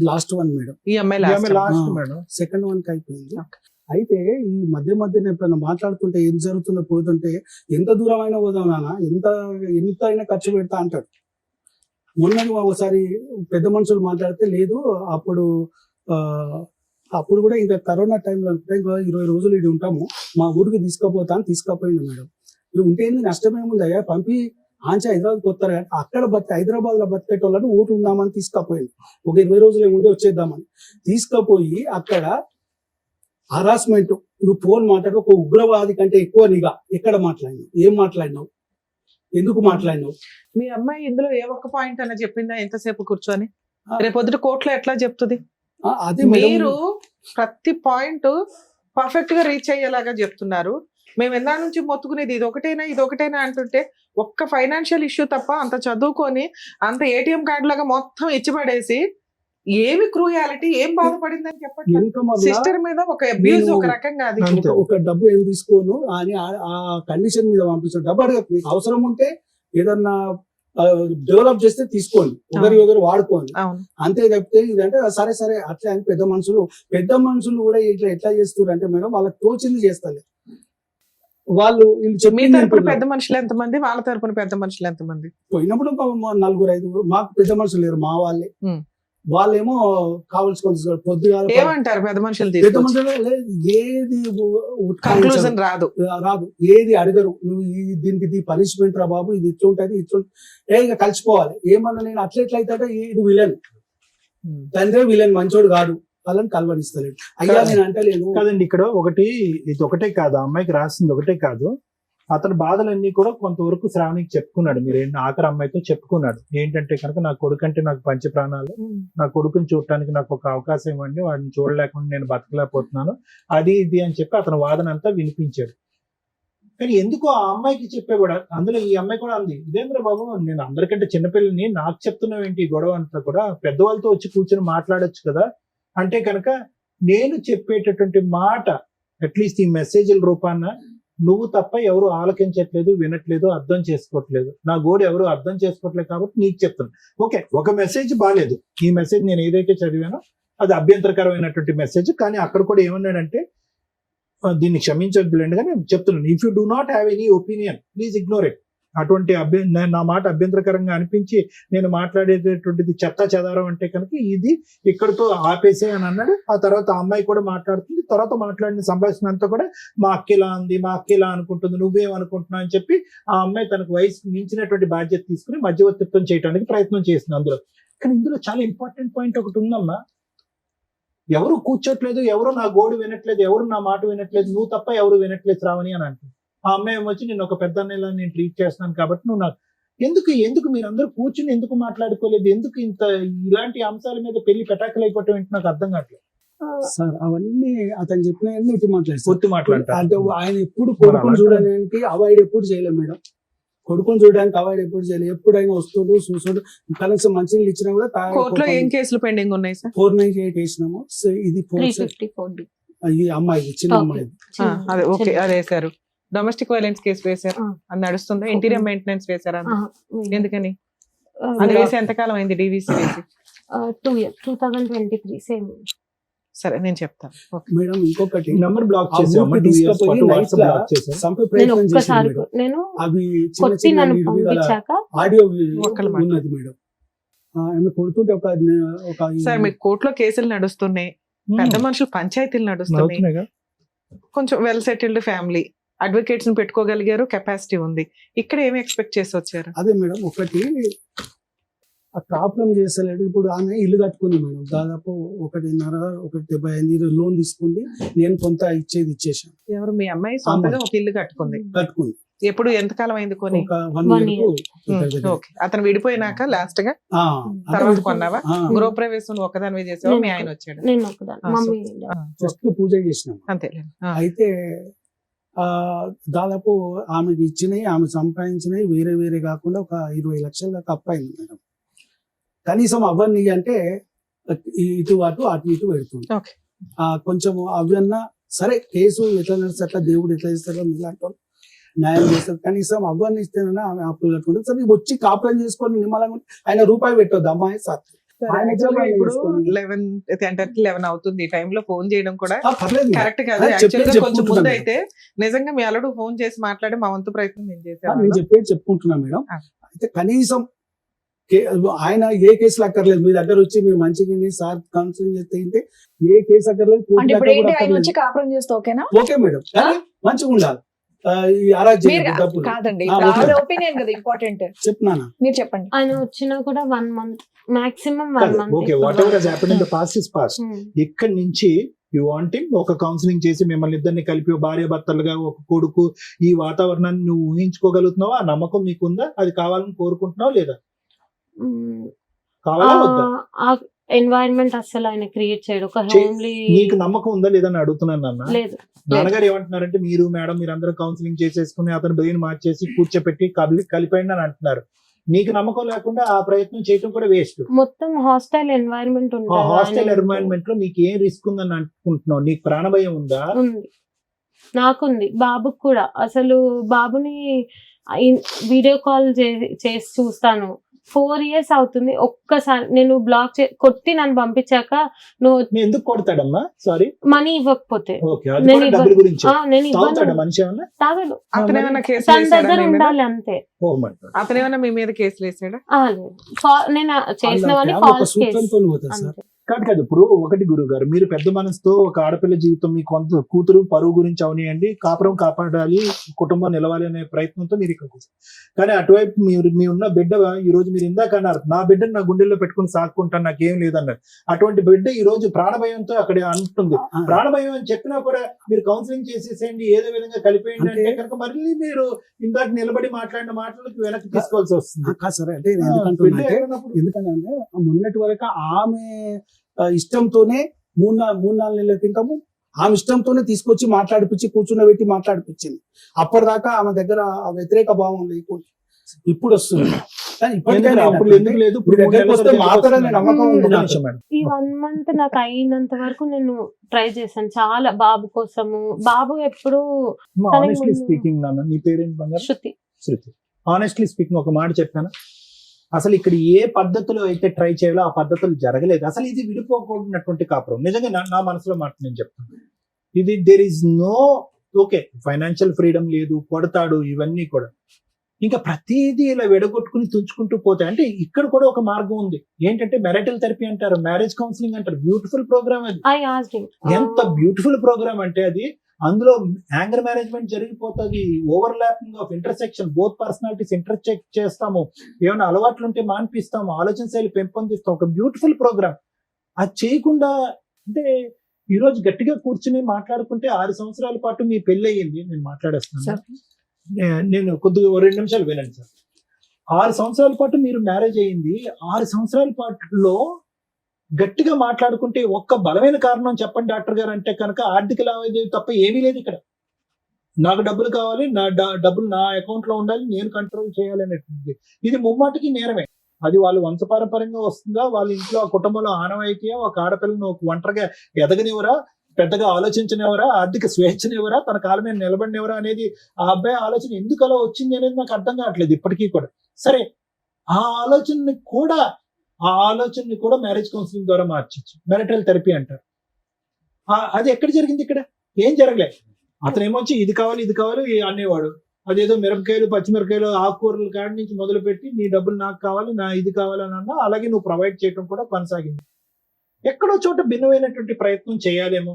లాస్ట్ వన్ మేడం. ఈ అమ్మాయి లాస్ట్ మేడం, సెకండ్ వన్ కి అయిపోయింది. అయితే ఈ మధ్యన ఎప్పుడైనా మాట్లాడుతుంటే ఏం జరుగుతుందో పోతుంటే ఎంత దూరం అయినా పోదాం నాన్న, ఎంత అయినా ఖర్చు పెడతా అంటాడు. మొన్న ఒకసారి పెద్ద మనుషులు మాట్లాడితే లేదు, అప్పుడు కూడా ఇంకా కరోనా టైంలో ఇంకా 20 రోజులు ఇది ఉంటాము, మా ఊరికి తీసుకుపోయింది మేడం. ఇది ఉంటే ఏంది నష్టమేముందయ్యా, పంపి ఆంచి హైదరాబాద్కి వస్తారు కానీ అక్కడ హైదరాబాద్ లో బతికేటోళ్ళని ఊరు ఉందామని తీసుకుపోయింది. ఒక 20 రోజులు ఏముంటే వచ్చేద్దామని తీసుకుపోయి అక్కడ హరాస్మెంట్, నువ్వు ఫోన్ మాట్లాడు, ఒక ఉగ్రవాది కంటే ఎక్కువ నీగా ఎక్కడ మాట్లాడినావు, ఏం మాట్లాడినావు, ఎందుకు మాట్లాడినావు? మీ అమ్మాయి ఇందులో ఏ ఒక్క పాయింట్ అన్న చెప్పిందా ఎంతసేపు కూర్చొని? రేపొద్దుట కోర్టులో ఎట్లా చెప్తుంది? అదే మీరు ప్రతి పాయింట్ పర్ఫెక్ట్ గా రీచ్ అయ్యేలాగా చెప్తున్నారు. మేము ఎందా నుంచి మొత్తుకునేది ఇది ఒకటేనా అంటుంటే ఒక్క ఫైనాన్షియల్ ఇష్యూ తప్ప అంత చదువుకొని అంత ఏటీఎం కార్డు లాగా మొత్తం ఇచ్చిపడేసి ఏమి క్రూయాలిటీ, ఏం బాధపడిందని చెప్పండి. సిస్టర్ మీద ఒక అబ్యూజ్, ఒక రకంగా అది ఒక డబ్బు ఏం తీసుకోను అని ఆ కండిషన్ మీద పంపిస్తాను. డబ్బు అడగ, అవసరం ఉంటే ఏదన్నా డెవలప్ చేస్తే తీసుకోండి, ఒకరు వాడుకోండి, అంతే తప్పితే ఇదంటే సరే అట్లా అని పెద్ద మనుషులు కూడా ఇట్లా ఎట్లా చేస్తారు అంటే మేడం వాళ్ళకి తోచింది చేస్తారు. వాళ్ళు మీ తరపున పెద్ద మనుషులు ఎంతమంది, వాళ్ళ తరపున పెద్ద మనుషులు ఎంతమంది? పోయినప్పుడు 4-5 మాకు పెద్ద మనుషులు లేరు, మా వాళ్ళేమో కావాల్సిన పొద్దుగా ఏమంటారు పెద్ద మనుషులు ఏది కన్క్లూజన్ రాదు, ఏది అడగరు. నువ్వు దీనికి పనిష్మెంట్ రా బాబు, ఇది ఇట్లుంటది ఇక కలిసిపోవాలి. ఏమన్నా నేను అట్లెట్లయితే ఇది విలన్, తండ్రి విలన్, మంచోడు కాదు, వాళ్ళని కలవనిస్తలేడు. అయ్యా నేను అంటలేను కాదండి. ఇక్కడ ఇది ఒకటే కాదు, అమ్మాయికి రాసింది ఒకటే కాదు, అతని బాధలన్నీ కూడా కొంతవరకు శ్రావణికి చెప్పుకున్నాడు. మీరు ఆఖరి అమ్మాయితో చెప్పుకున్నాడు. ఏంటంటే కనుక నా కొడుకు అంటే నాకు పంచ ప్రాణాలు, నా కొడుకుని చూడటానికి నాకు ఒక అవకాశం ఇవ్వండి, వాడిని చూడలేకుండా నేను బతకలేకపోతున్నాను, అది ఇది అని చెప్పి అతని వాదన అంతా వినిపించాడు. కానీ ఎందుకు ఆ అమ్మాయికి చెప్పేవాడు? అందులో ఈ అమ్మాయి కూడా అంది, ఇదేంద్ర బాబు నేను అందరికంటే చిన్నపిల్లని నాకు చెప్తున్నావు ఏంటి గొడవ అంతా కూడా, పెద్దవాళ్ళతో వచ్చి కూర్చొని మాట్లాడొచ్చు కదా అంటే కనుక నేను చెప్పేటటువంటి మాట అట్లీస్ట్ ఈ మెసేజ్ల రూపాన నువ్వు తప్ప ఎవరు ఆలకించట్లేదు, వినట్లేదు, అర్థం చేసుకోవట్లేదు, నా గోడు ఎవరు అర్థం చేసుకోవట్లేదు కాబట్టి నీకు చెప్తాను. ఓకే, ఒక మెసేజ్ బాగాలేదు, ఈ మెసేజ్ నేను ఏదైతే చదివానో అది అభ్యంతరకరమైనటువంటి మెసేజ్. కానీ అక్కడ కూడా ఏమన్నాడంటే దీన్ని క్షమించొద్దులేండి కానీ చెప్తున్నాను, if you do not have any opinion please ignore it. అటువంటి నా మాట అభ్యంతరకరంగా అనిపించి నేను మాట్లాడేటటువంటిది చెత్తా చెదారం అంటే కనుక ఇది ఇక్కడితో ఆపేసే అని అన్నాడు. ఆ తర్వాత ఆ అమ్మాయి కూడా మాట్లాడుతుంది. తర్వాత మాట్లాడిన సంభాషణ అంతా కూడా మా అక్కిలా ఉంది, మా అక్కిలా అనుకుంటుంది, నువ్వేమనుకుంటున్నావు అని చెప్పి ఆ అమ్మాయి తనకు వయసు మించినటువంటి బాధ్యత తీసుకుని మధ్యవర్తిత్వం చేయడానికి ప్రయత్నం చేసింది అందులో. కానీ ఇందులో చాలా ఇంపార్టెంట్ పాయింట్ ఒకటి ఉందమ్మా, ఎవరు కూర్చోట్లేదు, ఎవరు నా గోడు వినట్లేదు, ఎవరు నా మాట వినట్లేదు, నువ్వు తప్ప ఎవరు వినట్లేదు శ్రావణి అని అంటుంది. ఆ అమ్మాయి ఏమొచ్చి నేను ఒక పెద్ద అన్నయ్యలా నేను ట్రీట్ చేస్తున్నాను కాబట్టి నువ్వు నాకు ఎందుకు మీరందరూ కూర్చుని ఎందుకు మాట్లాడుకోలేదు, ఎందుకు ఇంత ఇలాంటి అంశాల మీద పెళ్లి పెటాకులు అయిపోవటం ఏంటి నాకు అర్థం కావట్లేదు. సార్ అవన్నీ అతను చెప్పిన ఒత్తి మాట్లాడతారు. అంటే ఆయన ఎప్పుడు కొడుకుని చూడడానికి అవాయిడ్ ఎప్పుడు చేయలేదు మేడం, కొడుకుని చూడడానికి అవాయిడ్ ఎప్పుడు చేయలేదు. ఎప్పుడైనా వస్తుడు చూసుడు కనీసం మంచినీళ్ళు ఇచ్చినా కూడా కోర్టులో ఏం కేసులు పెండింగ్ ఉన్నాయి సార్? 498 వేసినాము. సో ఇది 354D. ఈ అమ్మాయి చిన్న అమ్మాయి అదే ఓకే అదే వేశారు. డొమెస్టిక్ వైలెన్స్ కేసు వేశారు, అది నడుస్తుందా? ఇంటీరియర్ మెయింటెనెన్స్ వేశారా? ఎందుకని అది వేసి ఎంతకాలం అయింది? డివిసి వేసి 2 years, 2023 సేమ్. సరే నేను చెప్తాను. మేడం ఇంకొకటి నంబర్ బ్లాక్ ఆ ఊరికి తీసుకుపోయి night లా చంపే నేను ప్రయత్నం చేసింది ఒక్కసారి మేడం. నేను అవి చిన్న కొట్టి చిన్న నన్ను నిర్వివాద పంపించాక ఆడియో ఒక్కళ్ళ మాట. ఉన్నది మేడం. ఆమె కొడుతుంటే ఒక సార్ మీకు కోర్టులో కేసులు నడుస్తున్నాయి, పెద్ద మనుషులు పంచాయతీలు నడుస్తున్నాయి, కొంచెం వెల్ సెటిల్డ్ ఫ్యామిలీ, అడ్వకేట్స్ ని పెట్టుకోగలిగారు, కెపాసిటీ ఉంది. ఇక్కడ ఏమి ఎక్స్పెక్ట్ చేసి వచ్చారు? అదే మేడం ఒకటి ఆ ప్రాబ్లం చేస్తలేడు. ఇప్పుడు ఆమె ఇల్లు కట్టుకుంది మేడం, దాదాపు 1.5 లోన్ తీసుకుంది. నేను కొంత ఇచ్చేసాను. ఎవరు మీ అమ్మాయి సొంతగా ఒక ఇల్లు కట్టుకుంది? ఎప్పుడు ఎంతకాలం అయింది కొని? ఒక 1 year ఓకే. అతను విడిపోయినాక లాస్ట్ గా తర్వాత కొన్నావా? గృహప్రవేశం ఒకదాని చేసావా? మీ ఆయన వచ్చాడు? నేను ఒకదాన్ని, మమ్మీ జస్ట్ పూజ చేసినాం. అంతే. అయితే దాదాపు ఆమెకి ఇచ్చినవి, ఆమె సంపాదించినవి వేరే వేరే కాకుండా ఒక 20 లక్షల దాకా అప్పయింది మేడం. కనీసం అవన్నీ అంటే ఇటు ఇటు పెడుతుంది. కొంచెం అవన్నా సరే, కేసు ఎట్లా నడిస్తే అట్లా, దేవుడు ఎట్లా చేస్తారో ఇలాంటి న్యాయం చేస్తారు. కనీసం అవన్నీ ఇస్తేనన్నా ఆమె అప్పులు కట్టుకుంటుంది. సరే వచ్చి కాపురం చేసుకొని నిమ్మలంగా ఆయన రూపాయి పెట్టొద్దు అమ్మాయి సార్. ఇప్పుడు 11 అవుతుంది. ఈ టైంలో ఫోన్ చేయడం కూడా పర్లేదు కరెక్ట్ కాదు. యాక్చువల్ గా కొంచెం ముందు అయితే నిజంగా మీ అల్లుడు ఫోన్ చేసి మాట్లాడి మా వంతు ప్రయత్నం నేను చేశాను. నేను చెప్పేది చెప్పుకుంటున్నా మేడం. అయితే కనీసం ఆయన ఏ కేసులు అక్కర్లేదు, మీ దగ్గర వచ్చి మీరు మంచిగా సార్ కౌన్సిలింగ్ చేస్తే ఏ కేసు అక్కర్లేదు, కాపురం చేస్తే ఓకేనా? ఓకే మేడం, కానీ మంచిగా ఉండాలి. ఈ అరాజ్ కాదండి, ఒపీనియన్ కదా ఇంపార్టెంట్. చెప్తున్నానా? మీరు చెప్పండి. ఆయన వచ్చినా కూడా 1 month maximum 1 month. Okay, what ever has happened in the past is past. ఇక్కడ నుంచి యు వాంటింగ్ ఒక కౌన్సిలింగ్ చేసి మిమ్మల్ని ఇద్దరిని కలిపి భార్య భర్తలుగా ఒక కొడుకు ఈ వాతావరణాన్ని నువ్వు ఊహించుకోగలుగుతున్నావా? ఆ నమ్మకం మీకుందా? అది కావాలని కోరుకుంటున్నావా లేదా? కావాలా వద్దా? ఎన్వైరన్మెంట్ అసలు ఆయన క్రియేట్ చేయడు. ఒక హోమ్లీ. నీకు నమ్మకం ఉందా లేదా అని అడుగుతున్నాను నాన్న. లేదు. నాన్నగారు ఏమంటున్నారంటే మీరు మేడం మీరందరూ కౌన్సిలింగ్ చేసేసుకుని అతను బ్రెయిన్ మార్చేసి కూర్చోపెట్టి కలిపండి అని అంటున్నారు. నీకు నమ్మకం లేకుండా ఆ ప్రయత్నం చేయడం కూడా వేస్ట్. మొత్తం హాస్టల్ ఎన్వైరన్మెంట్ ఉంది. హాస్టల్ ఎన్వైరన్మెంట్ లో నీకు ఏం రిస్క్ ఉందని అనుకుంటున్నావు? నీకు ప్రాణభయం ఉందా? ఉంది, నాకుంది, బాబుకి కూడా. అసలు బాబుని వీడియో కాల్ చేసి చూస్తాను. 4 years అవుతుంది. ఒక్కసారి నేను బ్లాక్ కొట్టి నన్ను పంపించాక నువ్వు ఎందుకు కొడతాడమ్మా? సారీ, మనీ ఇవ్వకపోతే నేను ఇవ్వను. మనిషి ఏమన్నా తాగడు. తన దగ్గర ఉండాలి అంతే. అతనేమన్నా మీ మీద కేసులు వేసాడా? లేదు, నేను చేసినవన్నీ ఫాల్స్ కేసు. కాదు. ఇప్పుడు ఒకటి గురువు గారు, మీరు పెద్ద మనసుతో ఒక ఆడపిల్ల జీవితం, మీ కొంత కూతురు పరువు గురించి అవనియండి, కాపురం కాపాడాలి, కుటుంబం నిలవాలి అనే ప్రయత్నంతో మీరు ఇక్కడ కూర్చోండి. కానీ అటువైపు మీ ఉన్న బిడ్డ ఈ రోజు మీరు ఇందాక అన్నారు, నా బిడ్డను నా గుండెల్లో పెట్టుకుని సాక్కుంటాను, నాకేం లేదన్నారు. అటువంటి బిడ్డ ఈ రోజు ప్రాణభయంతో అక్కడ అంటుంది. ప్రాణభయం అని చెప్పినా కూడా మీరు కౌన్సిలింగ్ చేసేసేయండి, ఏదో విధంగా కలిపేయండి అంటే కనుక మళ్ళీ మీరు ఇందాక నిలబడి మాట్లాడిన మాటలకు వెనక్కి తీసుకోవాల్సి వస్తుంది. ఎందుకంటే మొన్నటి వరకు ఆమె ఇష్టంతోనే 3-4 నెలల క్రితము ఆమె ఇష్టంతోనే తీసుకొచ్చి మాట్లాడిపించి కూర్చున్నబెట్టి మాట్లాడిపించింది. అప్పటిదాకా ఆమె దగ్గర వ్యతిరేక భావం లేకుండా ఇప్పుడు వస్తుంది. ఈ 1 month నాకు అయినంత వరకు నేను ట్రై చేశాను చాలా, బాబు కోసము. బాబు ఎప్పుడు స్పీకింగ్ నాన్న, నీ పేరెంట్ బంగారు? శృతి. ఆనెస్ట్లీ స్పీకింగ్ ఒక మాట చెప్పాను, అసలు ఇక్కడ ఏ పద్ధతిలో అయితే ట్రై చేయాలో ఆ పద్ధతులు జరగలేదు. అసలు ఇది విడిపోకూడనటువంటి కాపురం. నిజంగా నా మనసులో మాట నేను చెప్తాను, ఇది there is no okay financial freedom లేదు, కొడతాడు, ఇవన్నీ కూడా ఇంకా ప్రతిదీ ఇలా విడగొట్టుకుని తుంచుకుంటూ పోతే అంటే ఇక్కడ కూడా ఒక మార్గం ఉంది. ఏంటంటే మ్యారిటల్ థెరపీ అంటారు, మ్యారేజ్ కౌన్సిలింగ్ అంటారు. బ్యూటిఫుల్ ప్రోగ్రామ్ అది. I asked him. ఎంత బ్యూటిఫుల్ ప్రోగ్రామ్ అంటే అది. అందులో యాంగర్ మేనేజ్మెంట్ జరిగిపోతుంది, overlapping of intersection, both personalities intercheck చేస్తాము, ఏమైనా అలవాట్లు ఉంటే మాన్పిస్తాము, ఆలోచన శైలి పెంపొందిస్తాం. ఒక బ్యూటిఫుల్ ప్రోగ్రామ్. అది చేయకుండా అంటే ఈ రోజు గట్టిగా కూర్చుని మాట్లాడుకుంటే 6 సంవత్సరాల పాటు మీ పెళ్లి అయ్యింది. నేను మాట్లాడేస్తాను, నేను కొద్దిగా 2 నిమిషాలు వినండి సార్. 6 సంవత్సరాల పాటు మీరు మ్యారేజ్ అయ్యింది. 6 సంవత్సరాల పాటులో గట్టిగా మాట్లాడుకుంటే ఒక్క బలమైన కారణం చెప్పండి డాక్టర్ గారు అంటే కనుక ఆర్థిక లావాదేవీ తప్ప ఏమీ లేదు ఇక్కడ. నాకు డబ్బులు కావాలి, నా డబ్బులు నా అకౌంట్ లో ఉండాలి, నేను కంట్రోల్ చేయాలి అనేటువంటిది. ఇది ముమ్మాటికి నేరమే. అది వాళ్ళు వంశపారంపర్యంగా వస్తుందా, వాళ్ళ ఇంట్లో ఆ కుటుంబంలో ఆనవాయితీయా, ఒక ఆడపిల్లను ఒంటరిగా ఎదగనివరా, పెద్దగా ఆలోచించనివరా, ఆర్థిక స్వేచ్ఛనివరా, తన కాళ్ళ మీద నిలబడినవరా అనేది ఆ అబ్బాయి ఆలోచన ఎందుకు అలా వచ్చింది అనేది నాకు అర్థం కావట్లేదు ఇప్పటికీ కూడా. సరే, ఆ ఆలోచనని కూడా మ్యారేజ్ కౌన్సిలింగ్ ద్వారా మార్చచ్చు. మ్యారిటల్ థెరపీ అంటారు. అది ఎక్కడ జరిగింది? ఇక్కడ ఏం జరగలేదు. అతను ఏమొచ్చి ఇది కావాలి అనేవాడు. అదేదో మిరపకాయలు, పచ్చిమిరకాయలు, ఆకుకూరల కాడి నుంచి మొదలు పెట్టి నీ డబ్బులు నాకు కావాలి, నా ఇది కావాలని అన్నా, అలాగే నువ్వు ప్రొవైడ్ చేయడం కూడా కొనసాగింది. ఎక్కడో చోట భిన్నమైనటువంటి ప్రయత్నం చేయాలేమో.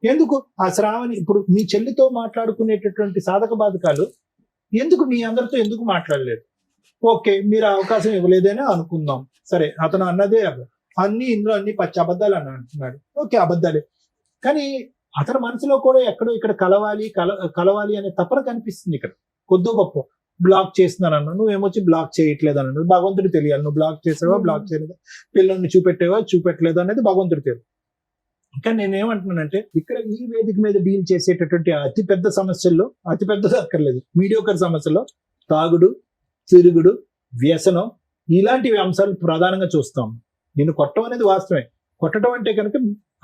ఎందుకు ఆ శ్రావణి ఇప్పుడు మీ చెల్లితో మాట్లాడుకునేటటువంటి సాధక బాధకాలు ఎందుకు మీ అందరితో ఎందుకు మాట్లాడలేదు? ఓకే, మీరు అవకాశం ఇవ్వలేదని అనుకుందాం. సరే, అతను అన్నదే ఇందులో అన్ని పచ్చి అబద్ధాలు అని అంటున్నాడు. ఓకే, అబద్ధాలే. కానీ అతని మనసులో కూడా ఎక్కడో ఇక్కడ కలవాలి అనే తపన కనిపిస్తుంది. ఇక్కడ కొద్దో గొప్ప బ్లాక్ చేస్తున్నాను, నువ్వేమొచ్చి బ్లాక్ చేయట్లేదు అన్నాడు. భగవంతుడు తెలియాలి, నువ్వు బ్లాక్ చేసావా, బ్లాక్ చేయలేదా, పిల్లల్ని చూపెట్టలేదా అనేది భగవంతుడు తెలియదు. ఇంకా నేనేమంటున్నానంటే ఇక్కడ ఈ వేదిక మీద డీల్ చేసేటటువంటి అతిపెద్ద సమస్యల్లో, అతిపెద్దది అక్కర్లేదు, మీడియోకర్ సమస్యల్లో తాగుడు, తిరుగుడు, వ్యసనం, ఇలాంటివి అంశాలు ప్రధానంగా చూస్తాం. నేను కొట్టడం అనేది వాస్తవమే. కొట్టడం అంటే కనుక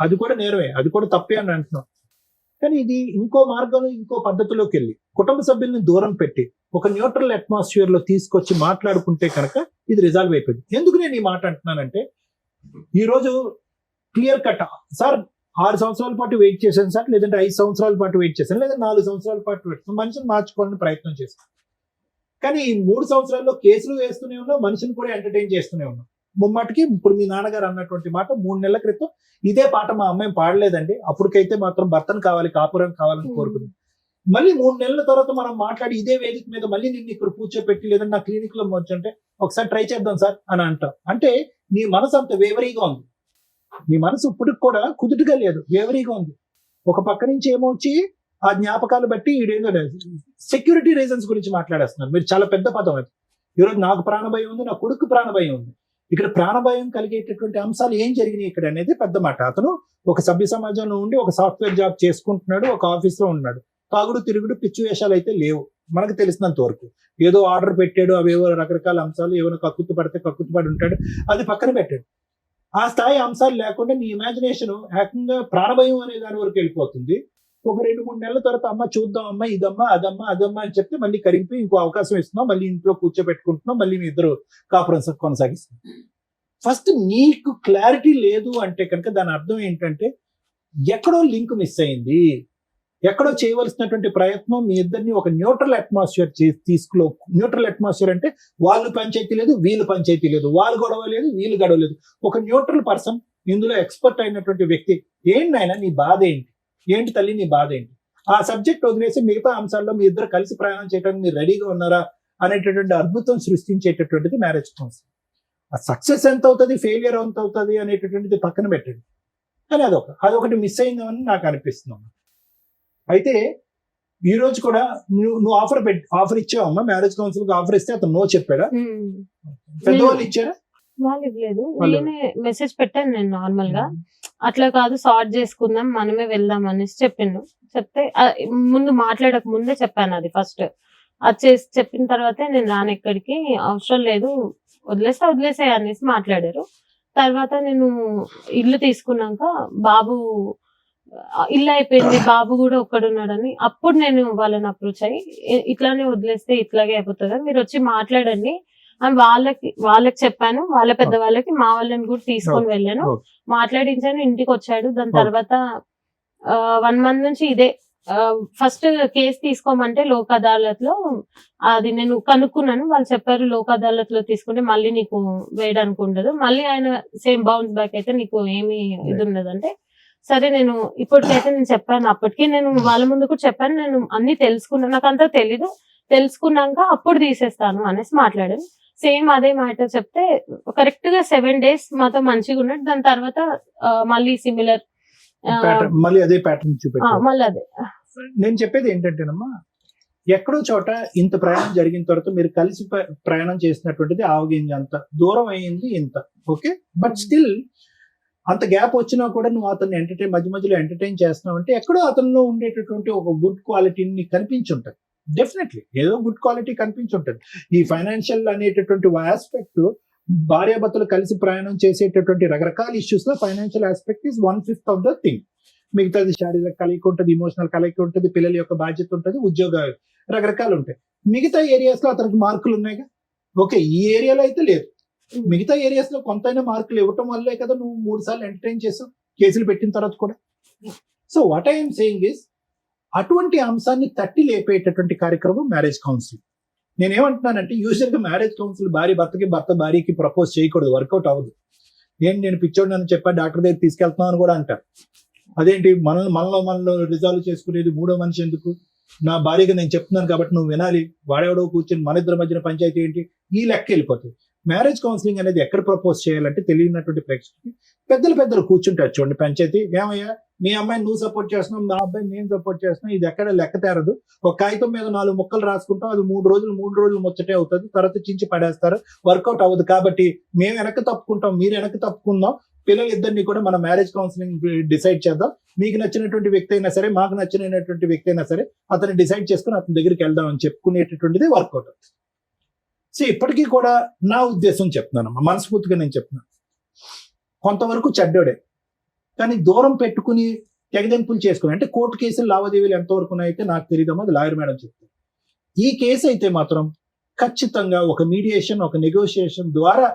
అది కూడా నేరమే, అది కూడా తప్పే అని అంటున్నాం. కానీ ఇది ఇంకో మార్గంలో, ఇంకో పద్ధతిలోకి వెళ్ళి కుటుంబ సభ్యుల్ని దూరం పెట్టి ఒక న్యూట్రల్ అట్మాస్ఫియర్ లో తీసుకొచ్చి మాట్లాడుకుంటే కనుక ఇది రిజాల్వ్ అయిపోయింది. ఎందుకు నేను ఈ మాట అంటున్నానంటే, ఈ రోజు క్లియర్ కట్ సార్ 6 సంవత్సరాల పాటు వెయిట్ చేశాను సార్, లేదంటే 5 సంవత్సరాల పాటు వెయిట్ చేశాను, లేదా 4 సంవత్సరాల పాటు వెయిట్, మనిషిని మార్చుకోవాలని ప్రయత్నం చేశాను. కానీ ఈ 3 సంవత్సరాల్లో కేసులు వేస్తూనే ఉన్నాం, మనిషిని కూడా ఎంటర్టైన్ చేస్తూనే ఉన్నాం. ముమ్మాటికి ఇప్పుడు మీ నాన్నగారు అన్నటువంటి మాట 3 నెలల క్రితం ఇదే పాట మా అమ్మాయి పాడలేదండి, అప్పటికైతే మాత్రం భర్తను కావాలి, కాపురం కావాలని కోరుకుంది. మళ్ళీ 3 నెలల తర్వాత మనం మాట్లాడి ఇదే వేదిక మీద మళ్ళీ నిన్ను ఇక్కడ కూర్చోపెట్టి లేదంటే నా క్లినిక్ లో వచ్చంటే ఒకసారి ట్రై చేద్దాం సార్ అని అంటాం. అంటే నీ మనసు అంత వేవరీగా ఉంది, నీ మనసు ఇప్పటికి కూడా కుదుటుగా లేదు, వేవరీగా ఉంది. ఒక పక్క నుంచి ఏమో వచ్చి ఆ జ్ఞాపకాలు బట్టి ఇదేందో సెక్యూరిటీ రీజన్స్ గురించి మాట్లాడేస్తున్నారు మీరు. చాలా పెద్ద పదం అది. ఈరోజు నాకు ప్రాణభయం ఉంది, నా కొడుకు ప్రాణభయం ఉంది. ఇక్కడ ప్రాణభయం కలిగేటటువంటి అంశాలు ఏం జరిగినాయి ఇక్కడ అనేది పెద్ద మాట. అతను ఒక సభ్య సమాజంలో ఉండి ఒక సాఫ్ట్వేర్ జాబ్ చేసుకుంటున్నాడు, ఒక ఆఫీస్ లో ఉన్నాడు. తాగుడు, తిరుగుడు, పిచ్చి వేషాలు అయితే లేవు మనకు తెలిసినంత వరకు. ఏదో ఆర్డర్ పెట్టాడు, అవేవో రకరకాల అంశాలు, ఏమైనా కక్కుతు పడి ఉంటాడు, అది పక్కన పెట్టాడు. ఆ స్థాయి అంశాలు లేకుండా నీ ఇమాజినేషన్ ఏకంగా ప్రాణభయం అనే దాని వరకు వెళ్ళిపోతుంది. ఒక 2-3 నెలల తర్వాత అమ్మ చూద్దాం, అమ్మ ఇదమ్మా అదమ్మా అని చెప్తే మళ్ళీ కరిగిపోయి ఇంకో అవకాశం ఇస్తున్నాం, మళ్ళీ ఇంట్లో కూర్చోబెట్టుకుంటున్నాం, మళ్ళీ మీ ఇద్దరు కాపురం కొనసాగిస్తున్నాం. ఫస్ట్ నీకు క్లారిటీ లేదు అంటే కనుక దాని అర్థం ఏంటంటే ఎక్కడో లింక్ మిస్ అయింది, ఎక్కడో చేయవలసినటువంటి ప్రయత్నం మీ ఇద్దరిని ఒక న్యూట్రల్ అట్మాస్ఫియర్ తీసుకులో. న్యూట్రల్ అట్మాస్ఫియర్ అంటే వాళ్ళు పంచాయతీ లేదు, వీళ్ళు పంచాయతీ లేదు, వాళ్ళు గొడవ లేదు, వీళ్ళు గొడవ లేదు. ఒక న్యూట్రల్ పర్సన్, ఇందులో ఎక్స్పర్ట్ అయినటువంటి వ్యక్తి, ఏంటి నాయన నీ బాధ ఏంటి, ఏంటి తల్లి నీ బాధ ఏంటి, ఆ సబ్జెక్ట్ వదిలేసి మిగతా అంశాల్లో మీ ఇద్దరు కలిసి ప్రయాణం చేయడానికి మీరు రెడీగా ఉన్నారా అనేటటువంటి అద్భుతం సృష్టించేటటువంటిది మ్యారేజ్ కౌన్సిలింగ్. ఆ సక్సెస్ ఎంత అవుతుంది, ఫెయిలియర్ ఎంత అవుతుంది అనేటటువంటిది పక్కన పెట్టండి. కానీ అదొకటి మిస్ అయిందని నాకు అనిపిస్తుంది. అయితే ఈ రోజు కూడా నువ్వు ఆఫర్ ఇచ్చావమ్మా, మ్యారేజ్ కౌన్సిలింగ్ ఆఫర్ ఇస్తే అతను నో చెప్పాడా? పెద్దవాళ్ళు ఇచ్చారా? వాళ్ళు ఇవ్వలేదు, నేనే మెసేజ్ పెట్టాను నేను నార్మల్ గా. అట్లా కాదు, సార్ట్ చేసుకుందాం, మనమే వెళ్దాం అనేసి చెప్పిండు. చెప్తే ముందు మాట్లాడక ముందే చెప్పాను అది ఫస్ట్. అది చేసి చెప్పిన తర్వాతే నేను రాను, ఎక్కడికి అవసరం లేదు, వదిలేసే అనేసి మాట్లాడారు. తర్వాత నేను ఇల్లు తీసుకున్నాక బాబు ఇల్లు అయిపోయింది, బాబు కూడా ఒక్కడున్నాడని అప్పుడు నేను వాళ్ళని అప్రోచ్ అయ్యి ఇట్లానే వదిలేస్తే ఇట్లాగే అయిపోతుంది, మీరు వచ్చి మాట్లాడండి, అని వాళ్ళకి చెప్పాను, వాళ్ళ పెద్దవాళ్ళకి, మా వాళ్ళని కూడా తీసుకొని వెళ్ళాను, మాట్లాడించాను. ఇంటికి వచ్చాడు. దాని తర్వాత 1 month నుంచి ఇదే ఫస్ట్ కేసు తీసుకోమంటే లోక్ అదాలత్ లో అది నేను కనుక్కున్నాను. వాళ్ళు చెప్పారు లోక్ అదాలత్ లో తీసుకుంటే మళ్ళీ నీకు వేయడానికి ఉండదు, మళ్ళీ ఆయన సేమ్ బౌన్స్ బ్యాక్ అయితే నీకు ఏమి ఇది ఉండదు అంటే, సరే నేను ఇప్పటికైతే నేను చెప్పాను. అప్పటికి నేను వాళ్ళ ముందు కూడా చెప్పాను, నేను అన్ని తెలుసుకున్నాను, నాకు అంతా తెలీదు, తెలుసుకున్నాక అప్పుడు తీసేస్తాను అనేసి మాట్లాడాను. సేమ్ అదే మ్యాటర్ చెప్తే కరెక్ట్ గా 7 days మాతో మంచిగా ఉన్నాడు. దాని తర్వాత మళ్ళీ సిమిలర్ మళ్ళీ అదే ప్యాటర్న్ చూపెట్టారు. మళ్ళీ అదే. నేను చెప్పేది ఏంటంటేనమ్మా, ఎక్కడో చోట ఇంత ప్రయాణం జరిగిన తర్వాత మీరు కలిసి ప్రయాణం చేసినటువంటిది ఆవగింజ అంత దూరం అయింది ఇంత, ఓకే, బట్ స్టిల్ అంత గ్యాప్ వచ్చినా కూడా నువ్వు అతన్ని మధ్య మధ్యలో ఎంటర్టైన్ చేస్తున్నావు అంటే ఎక్కడో అతనిలో ఉండేటటువంటి ఒక గుడ్ క్వాలిటీని కనిపించుంటది. డెఫినెట్లీ ఏదో గుడ్ క్వాలిటీ కనిపించుంటది. ఈ ఫైనాన్షియల్ అనేటటువంటి ఆస్పెక్ట్ భార్యాభర్తలు కలిసి ప్రయాణం చేసేటటువంటి రకరకాల ఇష్యూస్ లో financial aspect is 1/5 of the thing. మిగతాది శారీరక కలయిక ఉంటుంది, ఇమోషనల్ కలయిక ఉంటుంది, పిల్లల యొక్క బాధ్యత ఉంటుంది, ఉద్యోగాలు రకరకాలు ఉంటాయి. మిగతా ఏరియాస్ లో అతనికి మార్కులు ఉన్నాయిగా, ఓకే, ఈ ఏరియాలో అయితే లేదు. మిగతా ఏరియాస్ లో కొంతైనా మార్కులు ఇవ్వటం వల్లే కదా నువ్వు 3 సార్లు ఎంటర్టైన్ చేసావు కేసులు పెట్టిన తర్వాత కూడా. So what I'm saying is, అటువంటి అంశాన్ని తట్టి లేపేటటువంటి కార్యక్రమం మ్యారేజ్ కౌన్సిలింగ్. నేనేమంటున్నానంటే, యూజువల్ గా మ్యారేజ్ కౌన్సిల్ భార్య భర్తకి, భర్త భార్యకి ప్రపోజ్ చేయకూడదు, వర్కౌట్ అవ్వదు. నేను పిచ్చోడు అని చెప్పా డాక్టర్ దగ్గర తీసుకెళ్తున్నాను అని కూడా అంటారు. అదేంటి మనలో రిజాల్వ్ చేసుకునేది మూడో మనిషి ఎందుకు? నా భార్యగా నేను చెప్తున్నాను కాబట్టి నువ్వు వినాలి, వాడెవడో కూర్చొని మన ఇద్దరి మధ్యన పంచాయతీ ఏంటి, ఈ లెక్క వెళ్ళిపోతుంది. మ్యారేజ్ కౌన్సిలింగ్ అనేది ఎక్కడ ప్రపోజ్ చేయాలంటే తెలియనటువంటి ప్రేక్షకులకి పెద్దలు కూర్చుంటారు చూడండి పంచాయతీ, ఏమయ్యా మీ అమ్మాయిని నువ్వు సపోర్ట్ చేస్తున్నావు, నా అబ్బాయిని నేను సపోర్ట్ చేస్తున్నావు, ఇది ఎక్కడ లెక్క తేరదు. ఒక కాగితం మీద 4 ముక్కలు రాసుకుంటాం, అది 3 రోజులు ముచ్చటే అవుతుంది, తర్వాత చించి పడేస్తారు, వర్కౌట్ అవ్వదు. కాబట్టి మేము వెనక్కి తప్పుకుంటాం, మీరు వెనక్కి తప్పుకుందాం, పిల్లలిద్దరిని కూడా మన మ్యారేజ్ కౌన్సిలింగ్ డిసైడ్ చేద్దాం, మీకు నచ్చినటువంటి వ్యక్తి అయినా సరే, మాకు నచ్చినటువంటి వ్యక్తి అయినా సరే, అతన్ని డిసైడ్ చేసుకుని అతని దగ్గరికి వెళ్దాం అని చెప్పుకునేటటువంటిది వర్కౌట్ అవుతుంది. సో ఇప్పటికీ కూడా నా ఉద్దేశం చెప్తున్నాను, మనస్ఫూర్తిగా నేను చెప్తున్నాను, కొంతవరకు చెడ్డోడే, కానీ దూరం పెట్టుకుని తెగదెంపులు చేసుకుని, అంటే కోర్టు కేసులు లావాదేవీలు ఎంతవరకు అయితే నాకు తెలియదమ్మా, అది లాయర్ మేడం చెప్తారు. ఈ కేసు అయితే మాత్రం ఖచ్చితంగా ఒక మీడియేషన్, ఒక నెగోషియేషన్ ద్వారా